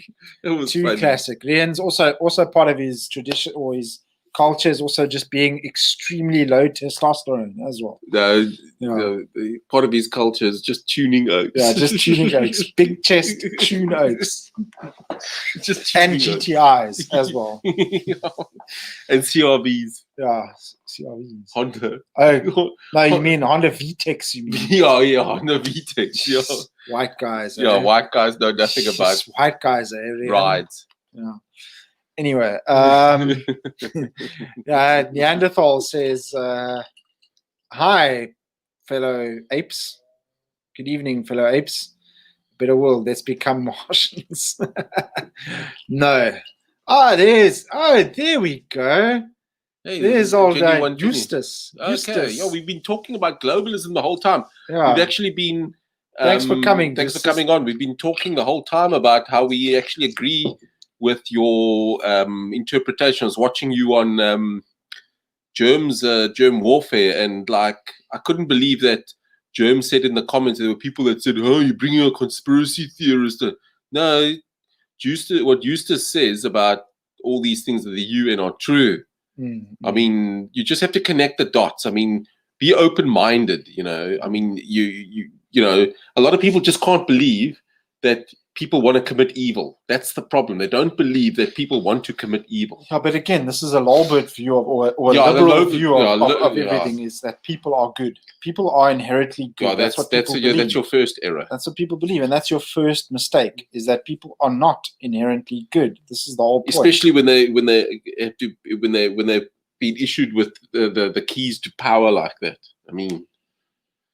It was too funny. Classic. Rehan's also part of his tradition or his culture is also just being extremely low testosterone as well. No, part of his culture is just tuning oaks. Yeah, just tuning oaks. Big chest tune oaks. Just and GTIs as well. And CRVs. Yeah, CRVs. Honda. Oh, no, you mean Honda VTECs, you mean? Yeah, Honda VTECs. Yeah. White guys. Yeah, white guys know nothing about white guys. Rides. Yeah. Anyway, Neanderthal says, hi, fellow apes. Good evening, fellow apes. Better world, let's become Martians. No. There we go. Hey, there's old Eustace. Okay, we've been talking about globalism the whole time. Yeah. We've actually been... Thanks for coming. Thanks for coming on. We've been talking the whole time about how we actually agree with your interpretation. I was watching you on germ warfare, and like I couldn't believe that Germ said in the comments there were people that said, "Oh, you're bringing a conspiracy theorist." No, what Eustace says about all these things of the UN are true. Mm-hmm. I mean, you just have to connect the dots. I mean, be open-minded. I mean, you know, a lot of people just can't believe that people want to commit evil. That's the problem. They don't believe that people want to commit evil. Yeah, but again, this is a Lolbert view of, or a liberal view of everything, is that people are good. People are inherently good. Yeah, that's your first error. That's what people believe, and that's your first mistake, is that people are not inherently good. This is the whole point. Especially when they've been issued with the keys to power like that. I mean,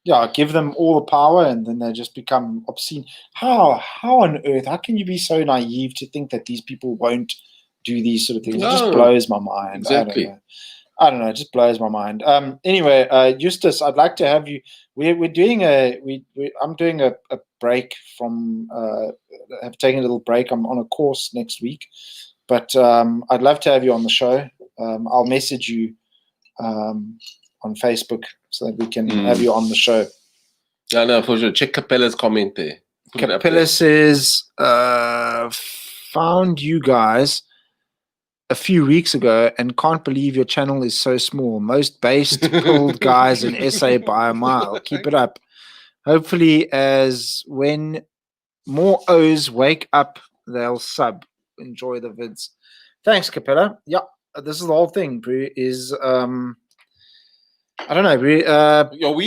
yeah, give them all the power and then they just become obscene. How on earth, how can you be so naive to think that these people won't do these sort of things? No, it just blows my mind. Exactly. I don't know. It just blows my mind. Anyway, Eustace, I'd like to have you. I'm doing a break from. Have taken a little break. I'm on a course next week, but I'd love to have you on the show. I'll message you on Facebook so that we can have you on the show. Yeah, no, for sure. Check Capella's comment there. Capella says, found you guys a few weeks ago and can't believe your channel is so small. Most based pulled guys in SA by a mile. Keep it up. Hopefully, as when more O's wake up, they'll sub. Enjoy the vids. Thanks, Capella. Yeah, this is the whole thing. Is I don't know. We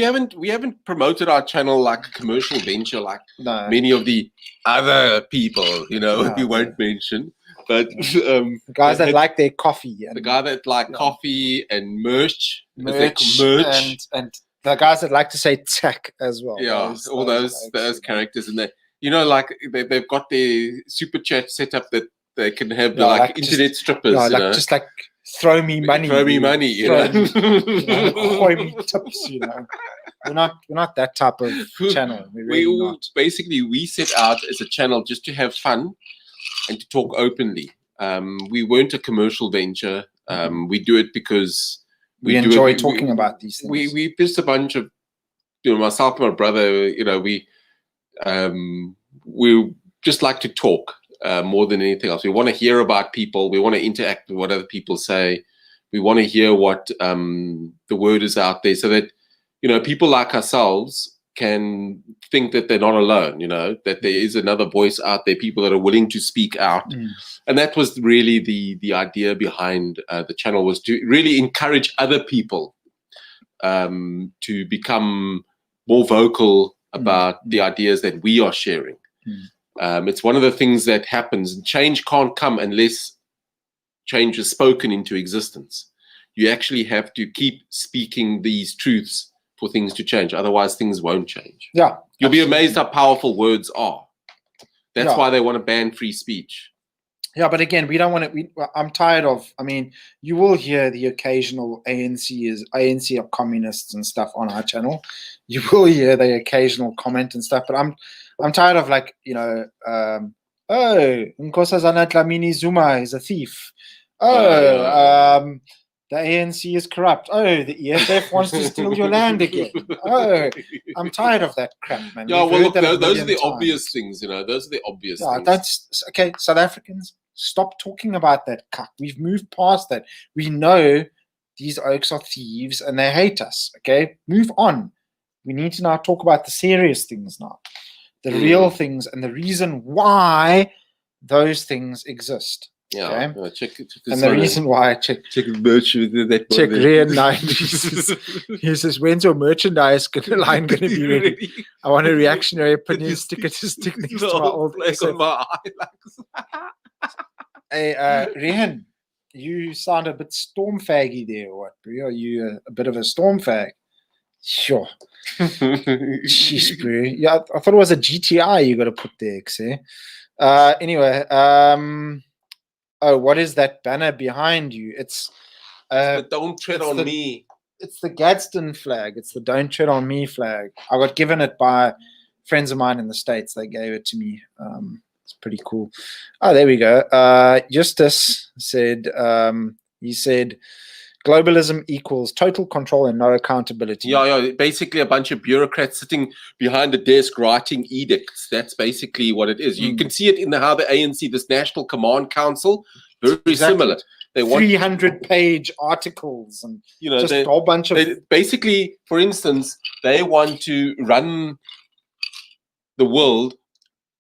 haven't promoted our channel like a commercial venture, like many of the other people, we won't mention. But the guys that like their coffee, and the guy that like coffee and merch, and the guys that like to say tech as well. Yeah, all those characters in there. Like they've got their super chat set up that they can have like internet strippers. Yeah, just like throw me money. Throw me money, Throw me tips, We're not that type of channel. We set out as a channel just to have fun and to talk openly. We weren't a commercial venture. We do it because we enjoy talking about these things. We just a bunch of myself and my brother, we just like to talk. More than anything else, we want to hear about people. We want to interact with what other people say. We want to hear what the word is out there, so that people like ourselves can think that they're not alone, that there is another voice out there, people that are willing to speak out. And that was really the idea behind the channel, was to really encourage other people to become more vocal about the ideas that we are sharing. It's one of the things that happens. Change can't come unless change is spoken into existence. You actually have to keep speaking these truths for things to change. Otherwise, things won't change. Yeah. You'll be amazed how powerful words are. That's why they want to ban free speech. Yeah, but again, we don't want to. I'm tired of. I mean, you will hear the occasional ANC of communists and stuff on our channel. You will hear the occasional comment and stuff. But I'm tired of, like, oh, Nkosazana Dlamini Zuma is a thief. The ANC is corrupt. Oh, the EFF wants to steal your land again. Oh, I'm tired of that crap, man. Yeah, well, look, those are the obvious things, Those are the obvious things. That's okay. South Africans, stop talking about that cuck. We've moved past that. We know these oaks are thieves and they hate us. Okay, move on. We need to now talk about the serious things now, the real things, and the reason why those things exist. Yeah, okay? Check and the reason why I check merch with that. Check Rian 90s. He says, when's your merchandise line going to be ready? I want a reactionary opinion sticker to stick next to my old on my eye. Hey, Rian, you sound a bit storm faggy there, or what, bro? Are you a bit of a storm fag? Sure. Jeez, bro. Yeah, I thought it was a GTI you got to put there, anyway, oh, what is that banner behind you? It's the Don't Tread on Me. It's the Gadsden flag. It's the Don't Tread on Me flag. I got given it by friends of mine in the States. They gave it to me. It's pretty cool. Oh, there we go. Justus said, he said, globalism equals total control and no accountability. Yeah. Basically, a bunch of bureaucrats sitting behind a desk writing edicts. That's basically what it is. You can see it in how the ANC, this National Command Council, very similar. They want 300-page articles and just a whole bunch of. Basically, for instance, they want to run the world,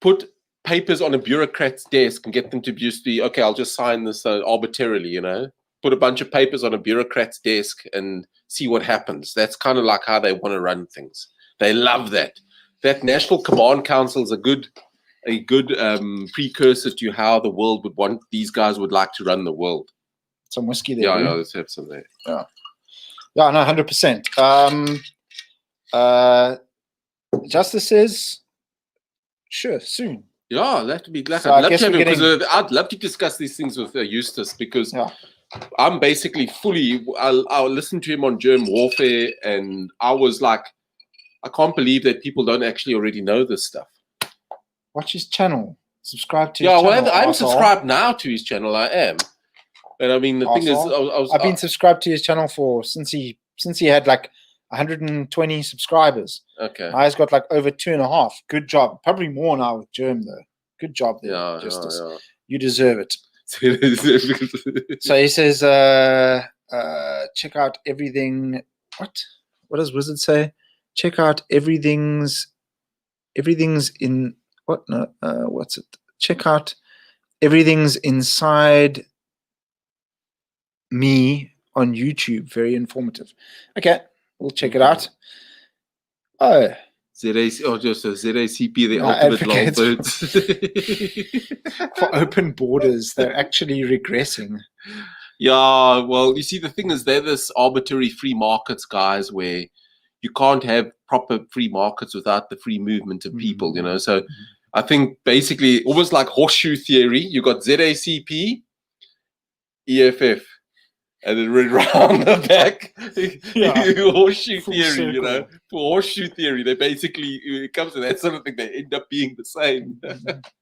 put papers on a bureaucrat's desk and get them to just be, okay, I'll just sign this arbitrarily, Put a bunch of papers on a bureaucrat's desk and see what happens. That's kind of like how they want to run things. They love that. That National Command Council is a good precursor to how the world would want. These guys would like to run the world. Some whiskey there. Yeah, let's have some there. Yeah, no, 100%. Justice says, sure, soon. Yeah, that would be glad. So I'd love to discuss these things with Eustace, because I'm basically I'll listen to him on germ warfare, and I was like, I can't believe that people don't actually already know this stuff. Watch his channel. Subscribe to his channel. Yeah, well, I'm subscribed now to his channel. I am. And I mean, the thing is, I've been subscribed to his channel since he had like 120 subscribers. Okay. Now he's got like over 2.5. Good job. Probably more now with germ though. Good job there, Justice. Yeah. You deserve it. So he says, check out everything. What does Wizard say? Check out everything's in what? No, what's it? Check out everything's inside me on YouTube. Very informative. Okay, we'll check it out. Oh. Just a ZACP, the ultimate lolbirds. For open borders, they're actually regressing. Yeah, well, you see, the thing is, they're this arbitrary free markets guys where you can't have proper free markets without the free movement of people, So I think basically almost like horseshoe theory, you got ZACP, EFF. And then around the back, horseshoe theory, For horseshoe theory, they basically, it comes to that sort of thing, they end up being the same.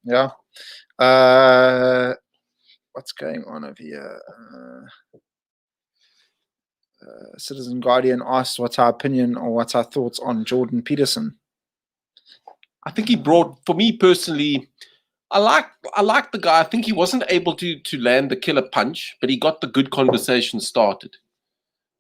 Yeah. What's going on over here? Citizen Guardian asked, what's our opinion or what's our thoughts on Jordan Peterson? I think he brought, for me personally, I like the guy. I think he wasn't able to land the killer punch, but he got the good conversation started.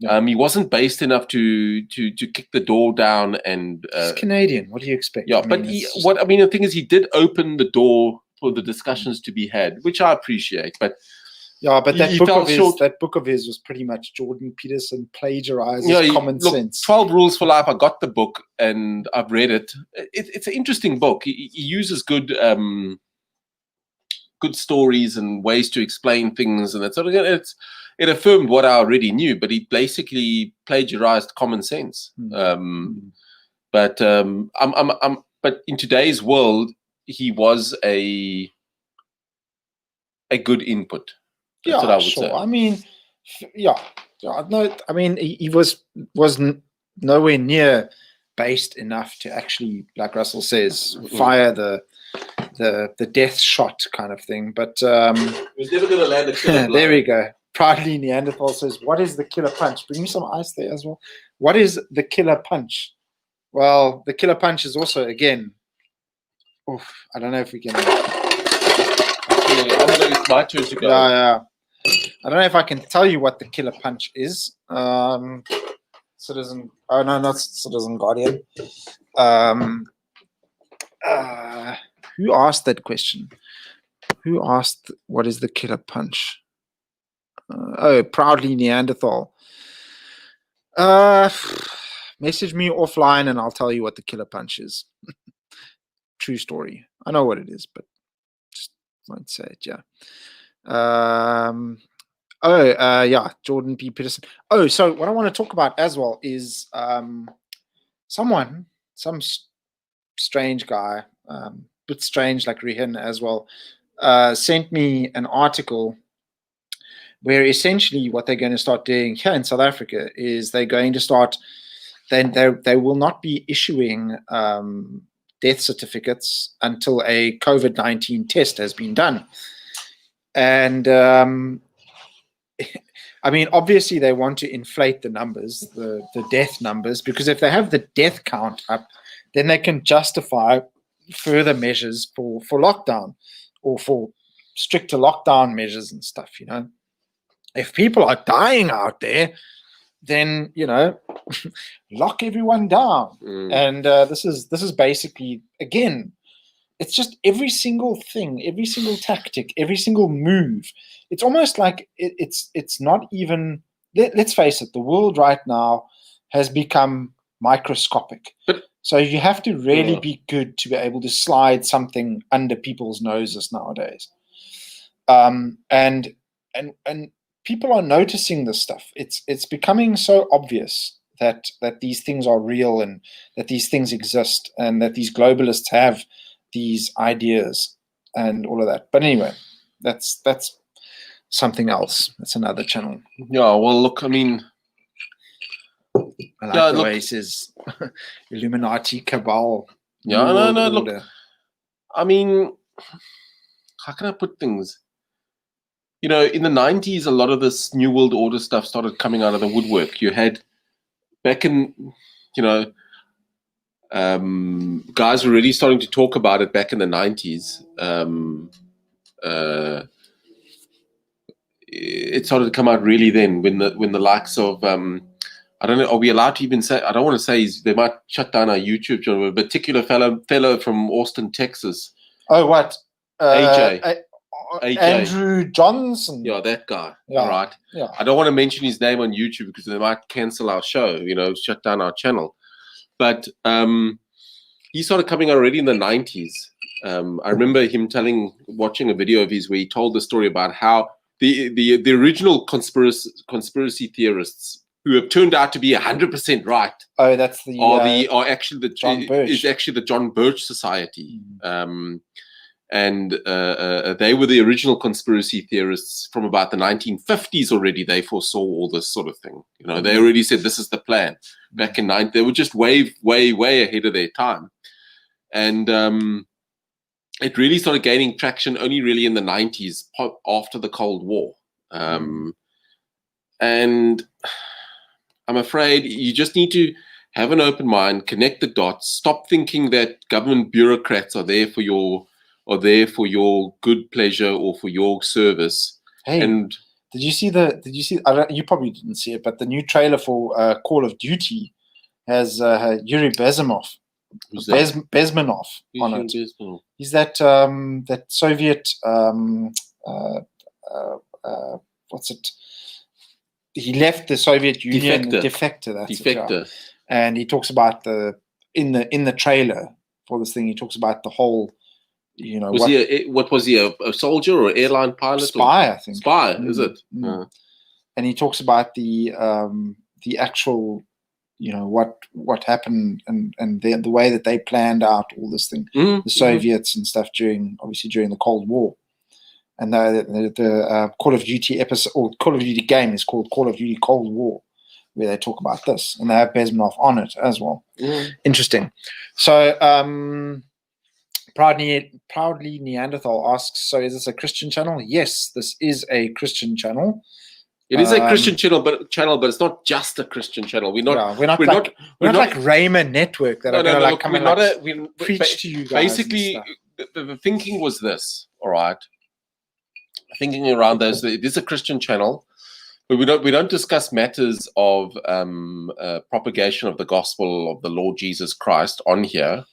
Yeah. He wasn't based enough to kick the door down and. He's Canadian. What do you expect? Yeah, but the thing is, he did open the door for the discussions to be had, which I appreciate. But yeah, but that he book fell of his, short. that book of his was pretty much Jordan Peterson plagiarizes common sense. 12 Rules for Life. I got the book and I've read it. It's an interesting book. He uses good stories and ways to explain things, and it affirmed what I already knew. But he basically plagiarized common sense. But but in today's world, he was a good input. That's what I would say. I mean, no, I mean, he was nowhere near based enough to actually, like Russell says, fire the death shot kind of thing. But he was never going to land a killer blow. There we go. Proudly Neanderthal says, "What is the killer punch?" Bring me some ice there as well. What is the killer punch? Well, the killer punch is also, again, I don't know if we can. It's my turn to go. Yeah. I don't know if I can tell you what the killer punch is. Citizen. Oh no, not Citizen Guardian. Who asked that question? Who asked what is the killer punch? Proudly Neanderthal. Message me offline and I'll tell you what the killer punch is. True story. I know what it is, but just won't say it. Yeah. Jordan P. Peterson. So what I want to talk about as well is some strange guy, bit strange like Rihan as well, sent me an article where essentially what they're going to start doing here in South Africa is they're going to start, then they will not be issuing death certificates until a COVID-19 test has been done. And I mean, obviously they want to inflate the numbers, the death numbers, because if they have the death count up, then they can justify further measures for lockdown or for stricter lockdown measures and stuff, If people are dying out there, then, lock everyone down. And this is basically, again, it's just every single thing, every single tactic, every single move. It's almost like it's not even, let's face it, the world right now has become microscopic. So you have to really be good to be able to slide something under people's noses nowadays. And people are noticing this stuff. It's becoming so obvious that these things are real and that these things exist and that these globalists have these ideas and all of that. But anyway, that's something else. That's another channel. Yeah, well, look, I mean, I like the way he says Illuminati cabal. Yeah, no, look, I mean, how can I put things? In the 90s, a lot of this New World Order stuff started coming out of the woodwork. You had back in, guys were already starting to talk about it back in the 90s. It started to come out really then when the likes of I don't know, are we allowed to even say, I don't want to say they might shut down our YouTube channel, but a particular fellow from Austin, Texas. Oh, what? AJ. Andrew Johnson. Yeah, that guy. Yeah. Right. Yeah. I don't want to mention his name on YouTube because they might cancel our show, shut down our channel. But he started coming out already in the 90s. I remember him watching a video of his where he told the story about how the original conspiracy theorists who have turned out to be 100% right. Oh, that's are actually the John Birch. Is actually the John Birch Society. And they were the original conspiracy theorists from about the 1950s already. They foresaw all this sort of thing. They already said this is the plan. Back in they were just way, way, way ahead of their time. And it really started gaining traction only really in the 90s after the Cold War. And I'm afraid you just need to have an open mind, connect the dots, stop thinking that government bureaucrats are there for your good pleasure or for your service. Hey, and Did you see? You probably didn't see it, but the new trailer for Call of Duty has Yuri Bezmenov. Who's that? Bezmenov on it. Bezmenov? He's that Soviet what's it? He left the Soviet Union. Defector. That's Defector. it, yeah. And he talks about in the trailer for this thing. He talks about the whole. What was he? A soldier or airline pilot? Spy, I think. Spy, is it? And he talks about the actual, what happened and the way that they planned out all this thing, the Soviets and stuff during the Cold War. And the Call of Duty episode or Call of Duty game is called Call of Duty Cold War, where they talk about this, and they have Bezmenov on it as well. Interesting. So. Proudly Neanderthal asks, so is this a Christian channel? Yes, this is a Christian channel. It is a Christian channel, but it's not just a Christian channel. We're not like Rayman Network that are going to come and preach to you guys. Basically, the thinking was this. All right, thinking around those. It is a Christian channel, but we don't discuss matters of propagation of the gospel of the Lord Jesus Christ on here.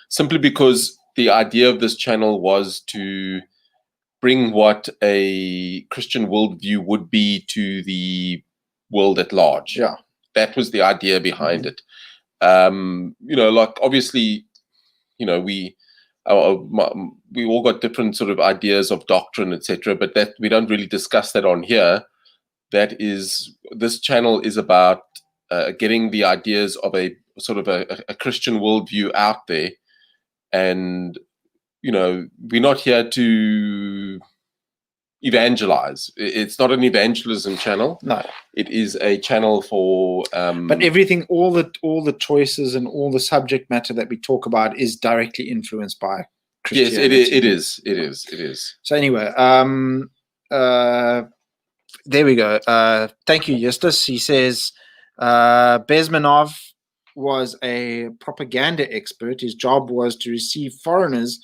Simply because the idea of this channel was to bring what a Christian worldview would be to the world at large. Yeah, that was the idea behind it. Like obviously, we all got different sort of ideas of doctrine, etc. But that we don't really discuss that on here. This channel is about getting the ideas of a sort of a Christian worldview out there. And, we're not here to evangelize. It's not an evangelism channel. No. It is a channel for... but everything, all the choices and all the subject matter that we talk about is directly influenced by Christianity. Yes, it is. So anyway, there we go. Thank you, Justus. He says, Bezmenov was a propaganda expert. His job was to receive foreigners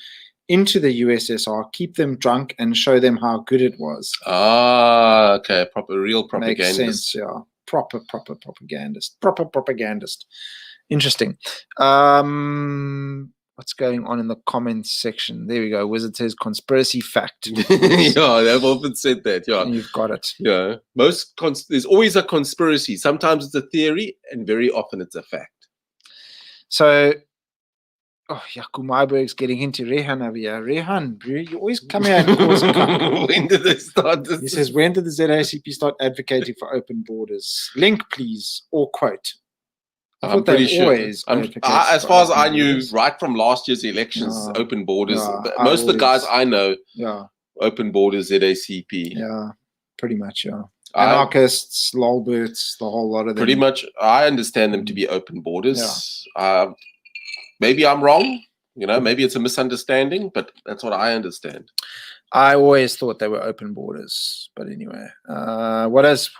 into the USSR, keep them drunk, and show them how good it was. Ah, okay. Real propagandist. Makes sense, yeah. Proper propagandist. Interesting. What's going on in the comments section? There we go. Wizard says conspiracy fact. Yeah, they've often said that. Yeah, and you've got it. Yeah, there's always a conspiracy. Sometimes it's a theory, and very often it's a fact. So, Jacob Meiberg's getting into Rehan over here. Rehan, bro, you always come here and cause a When did they start this? He says, when did the ZACP start advocating for open borders? Link, please, or quote. I'm pretty sure. As far as I knew, right from last year's elections, open borders. Most of the guys I know, open borders, ZACP. Yeah, pretty much, yeah. Anarchists, lolberts, the whole lot of them. Pretty much, I understand them to be open borders. Yeah. Maybe I'm wrong. Maybe it's a misunderstanding, but that's what I understand. I always thought they were open borders, but anyway, what does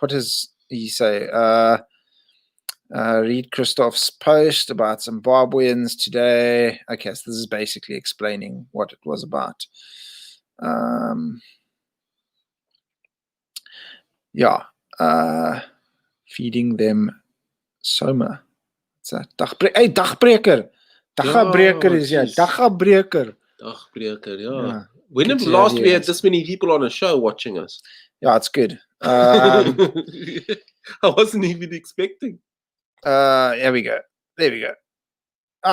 he say? Read Christoph's post about Zimbabweans today. Okay, so this is basically explaining what it was about. Feeding them soma. What's that? Hey, dagbreker. Dagbreker is here. Dagbreker. Dagbreker, yeah. When did last we had this many people on a show watching us? Yeah, it's good. I wasn't even expecting. There we go.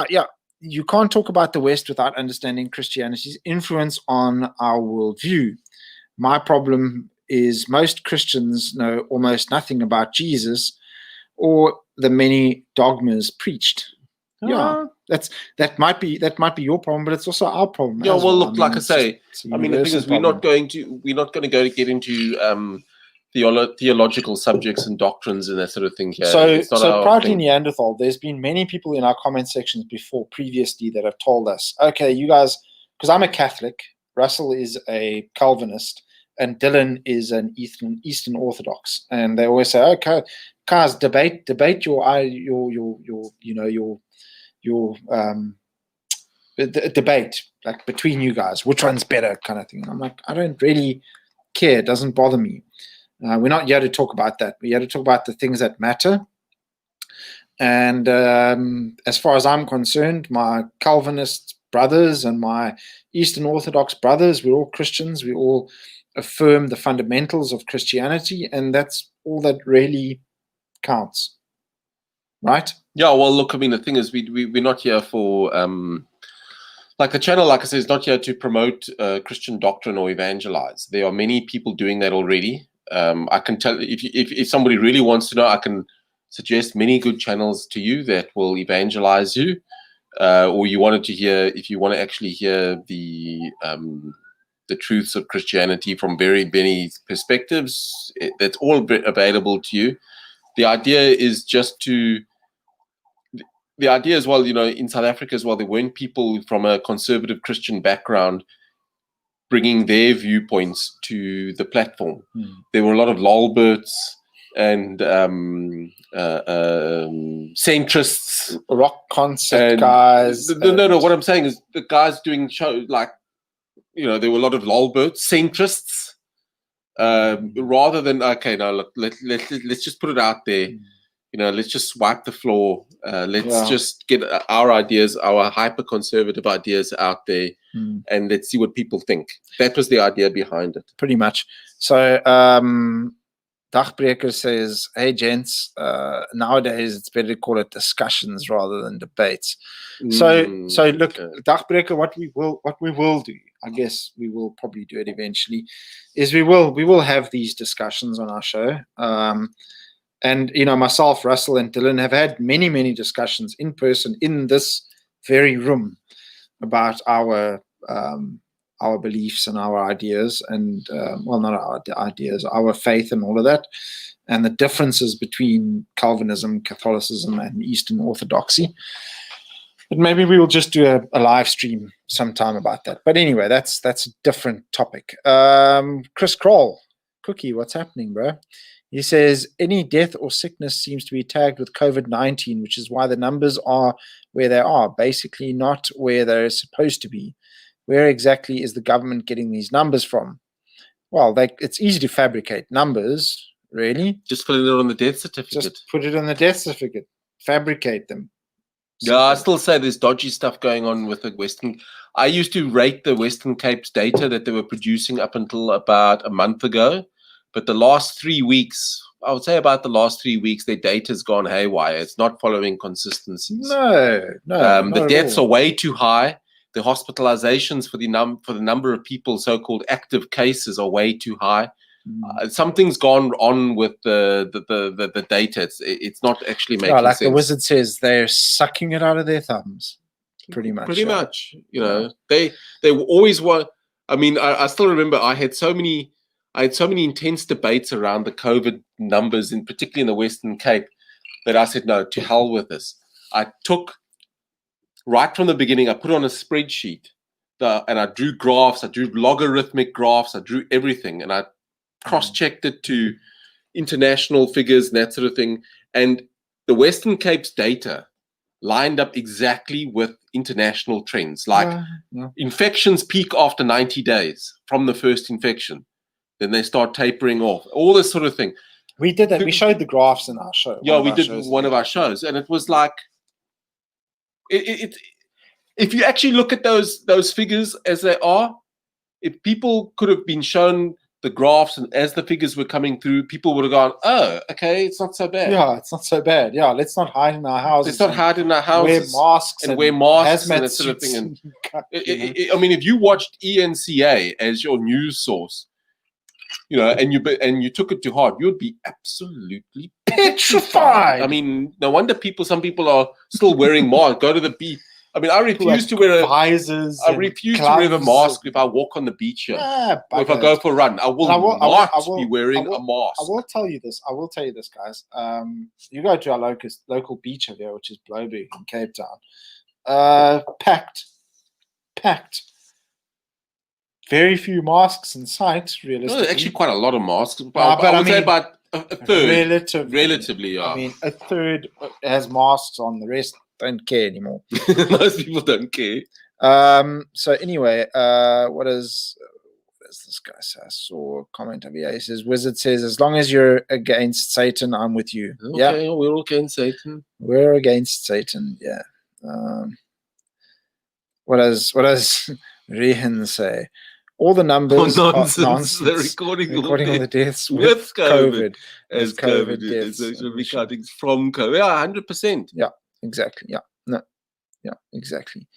Yeah. You can't talk about the West without understanding Christianity's influence on our worldview. My problem is most Christians know almost nothing about Jesus or the many dogmas preached. Yeah, that might be your problem, but it's also our problem. Yeah, well, look, like I say, the thing is, we're not going to get into theological subjects and doctrines and that sort of thing here. So Proudly Neanderthal, there's been many people in our comment sections previously that have told us, okay, you guys, because I'm a Catholic, Russell is a Calvinist, and Dylan is an Eastern Orthodox, and they always say, okay, guys, debate your debate, like between you guys, which one's better, kind of thing. I'm like, I don't really care. It doesn't bother me. We're not here to talk about that. We're here to talk about the things that matter. And as far as I'm concerned, my Calvinist brothers and my Eastern Orthodox brothers, we're all Christians. We all affirm the fundamentals of Christianity, and that's all that really counts. Right? Yeah, well, look, I mean, the thing is, we're not here for, like the channel, like I said, is not here to promote Christian doctrine or evangelize. There are many people doing that already. I can tell, if somebody really wants to know, I can suggest many good channels to you that will evangelize you, or you wanted to hear, if you want to actually hear the truths of Christianity from very many perspectives, that's all available to you. The idea is just to, the idea as well, you know, in South Africa as well, there weren't people from a conservative Christian background bringing their viewpoints to the platform. There were a lot of lolberts and centrists, rock concert guys. No. What I'm saying is the guys doing show, like, you know, there were a lot of lolberts, centrists, rather than, okay, now look, let's just put it out there. You know, let's just swipe the floor. Let's just get our ideas, our hyper-conservative ideas out there, and let's see what people think. That was the idea behind it. Pretty much. So, Dagbreker says, hey, gents, nowadays it's better to call it discussions rather than debates. So look, Dagbreker, what we will do, I guess we will probably do it eventually, is we will have these discussions on our show. And, you know, myself, Russell, and Dylan have had many, many discussions in person in this very room about our beliefs and our ideas and, well, not our ideas, our faith and all of that, and the differences between Calvinism, Catholicism, and Eastern Orthodoxy. But maybe we will just do a live stream sometime about that. But anyway, that's a different topic. Chris Kroll, Cookie, what's happening, bro? He says, any death or sickness seems to be tagged with COVID-19, which is why the numbers are where they are, basically not where they're supposed to be. Where exactly is the government getting these numbers from? Well, it's easy to fabricate numbers, really. Just put it on the death certificate. Just put it on the death certificate. Fabricate them. Yeah, I still say there's dodgy stuff going on with the Western. I used to rate the Western Cape's data that they were producing up until about a month ago. But the last 3 weeks, I would say about the last 3 weeks, their data's gone haywire. It's not following consistencies. No. The deaths are way too high. The hospitalizations for the number of people, so-called active cases, are way too high. Something's gone on with the data. It's not actually making sense. Like the wizard says, they're sucking it out of their thumbs. Pretty much. You know, they always were. I mean, I still remember I had so many intense debates around the COVID numbers, particularly in the Western Cape, that I said, no, to hell with this. I took, right from the beginning, I put on a spreadsheet and I drew graphs, I drew logarithmic graphs, I drew everything, and I cross-checked it to international figures and that sort of thing. And the Western Cape's data lined up exactly with international trends. Like infections peak after 90 days from the first infection. Then they start tapering off, all this sort of thing. We did that. We showed the graphs in our show. Yeah, we did one of our shows. And it was like, if you actually look at those figures as they are, if people could have been shown the graphs and as the figures were coming through, people would have gone, oh, okay, it's not so bad. Yeah, it's not so bad. Yeah, let's not hide in our houses. Let's not hide in our houses. Wear masks and that sort of thing. And I mean, if you watched ENCA as your news source, you know, and you took it to heart, you'd be absolutely petrified. I mean, no wonder some people are still wearing masks. Go to the beach. I mean, I refuse to wear visors. I refuse to wear a mask if I walk on the beach here. Or if I go for a run. I will not be wearing a mask. I will tell you this. Guys. You go to our local beach over here, which is Blowberg in Cape Town. Packed. Very few masks in sight, realistically. Well, actually, quite a lot of masks. But I would say about a third. Relatively, yeah. I mean, a third has masks on. The rest don't care anymore. Most people don't care. So anyway, what is does this guy say? I saw a comment over here. He says, Wizard says, as long as you're against Satan, I'm with you. Okay, we're all against Satan. We're against Satan, yeah. What does Rehan say? All the numbers are nonsense. They're recording all the deaths with COVID as COVID deaths. So it should be counting from COVID. Yeah, 100%. Yeah, exactly. Yeah, no, yeah, exactly.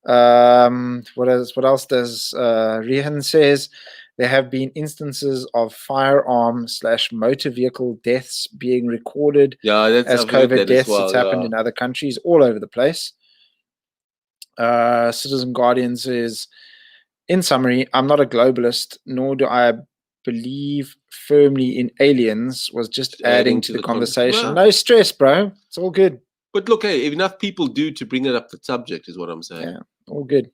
What else does Rehan says? There have been instances of firearm/motor vehicle deaths being recorded as COVID deaths. It's happened in other countries all over the place. Citizen Guardian says, in summary, I'm not a globalist, nor do I believe firmly in aliens. Was just adding to the conversation. No stress, bro. It's all good. But look, hey, if enough people do to bring it up the subject, is what I'm saying. Yeah, all good.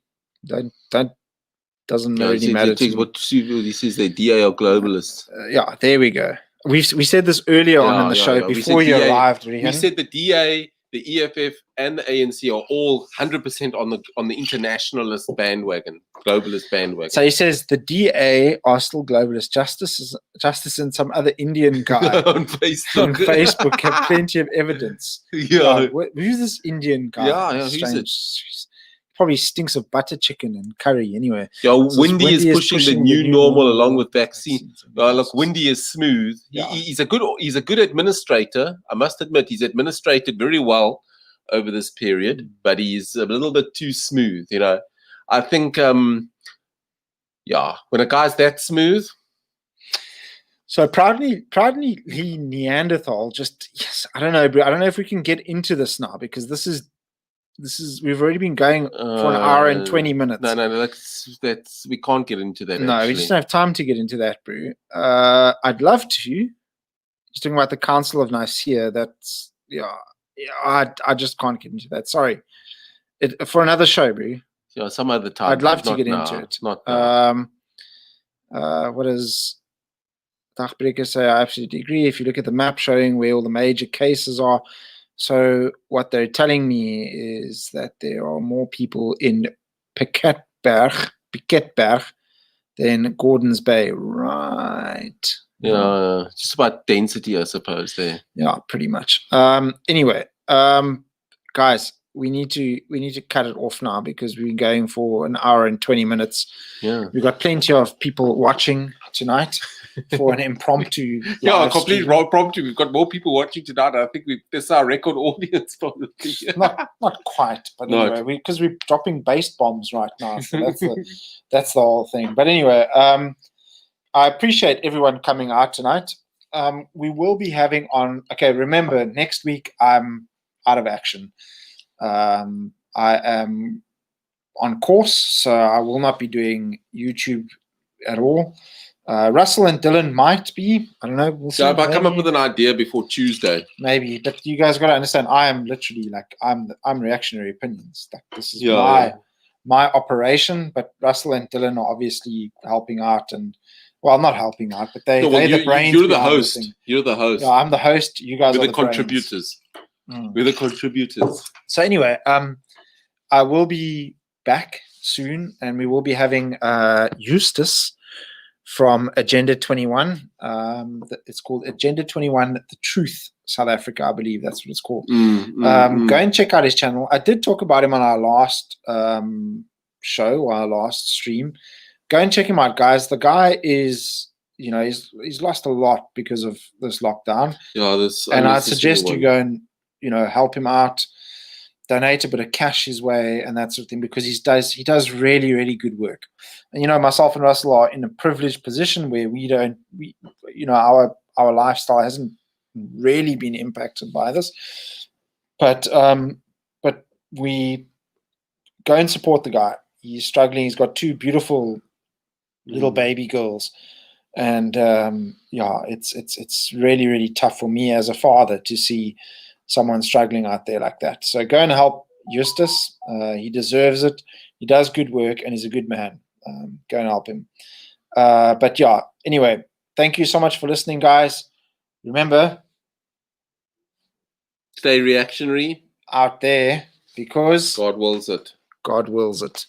Doesn't really matter. What he says, they DA are globalists. Yeah, there we go. We said this earlier on in the show before you arrived. Rehan. We said the DA, the EFF, and the ANC are all 100% on the internationalist bandwagon, globalist bandwagon. So he says the DA are still globalist. Justice and some other Indian guy on Facebook have plenty of evidence. Yeah, who's this Indian guy? Yeah, who's it? Probably stinks of butter chicken and curry anyway. Yeah, Windy is pushing the new normal along with vaccines. Look, Windy is smooth. He's a good administrator. I must admit, he's administrated very well over this period, but he's a little bit too smooth. I think, when a guy's that smooth. So proudly Neanderthal. I don't know, but I don't know if we can get into this now because this is we've already been going for an hour and 20 minutes. No, that's we can't get into that. No, we just don't have time to get into that, bro. I'd love to. Just talking about the Council of Nicaea. That's I just can't get into that. Sorry, for another show, bro. Yeah, some other time. I'd love to get into it. Not what does Dagbreker say? I absolutely agree. If you look at the map showing where all the major cases are. So what they're telling me is that there are more people in Piketberg than Gordons Bay, right? Yeah, just about density, I suppose. There. Yeah, pretty much. Anyway, guys, we need to cut it off now because we're going for an hour and 20 minutes. Yeah, we've got plenty of people watching tonight. For an impromptu complete impromptu. We've got more people watching tonight. I think this is our record audience probably. not quite, but anyway, because we're dropping bass bombs right now, so that's the whole thing. But anyway, I appreciate everyone coming out tonight. We will be having on. Okay, remember next week I'm out of action. I am on course, so I will not be doing YouTube at all. Russell and Dylan might be. I don't know. We'll see. So if I come up with an idea before Tuesday, maybe. But you guys got to understand, I am literally I'm reactionary opinions. This is my operation. But Russell and Dylan are obviously helping out, and not helping out, but they're the brains. You're the host. You're the host. Yeah, I'm the host. You guys are the contributors. We're the contributors. So anyway, I will be back soon, and we will be having Eustace from Agenda 21. It's called Agenda 21, The Truth, South Africa, I believe that's what it's called. Go and check out his channel. I did talk about him on our last show, our last stream. Go and check him out, guys. The guy is, he's lost a lot because of this lockdown. Yeah, and I suggest you go and, help him out. Donate a bit of cash his way and that sort of thing because he does really, really good work. And myself and Russell are in a privileged position where our lifestyle hasn't really been impacted by this. But we go and support the guy. He's struggling. He's got 2 beautiful little baby girls, and it's really, really tough for me as a father to see someone struggling out there like that. So go and help Eustace. He deserves it. He does good work and he's a good man. Go and help him. Anyway, thank you so much for listening, guys. Remember, stay reactionary out there because God wills it. God wills it.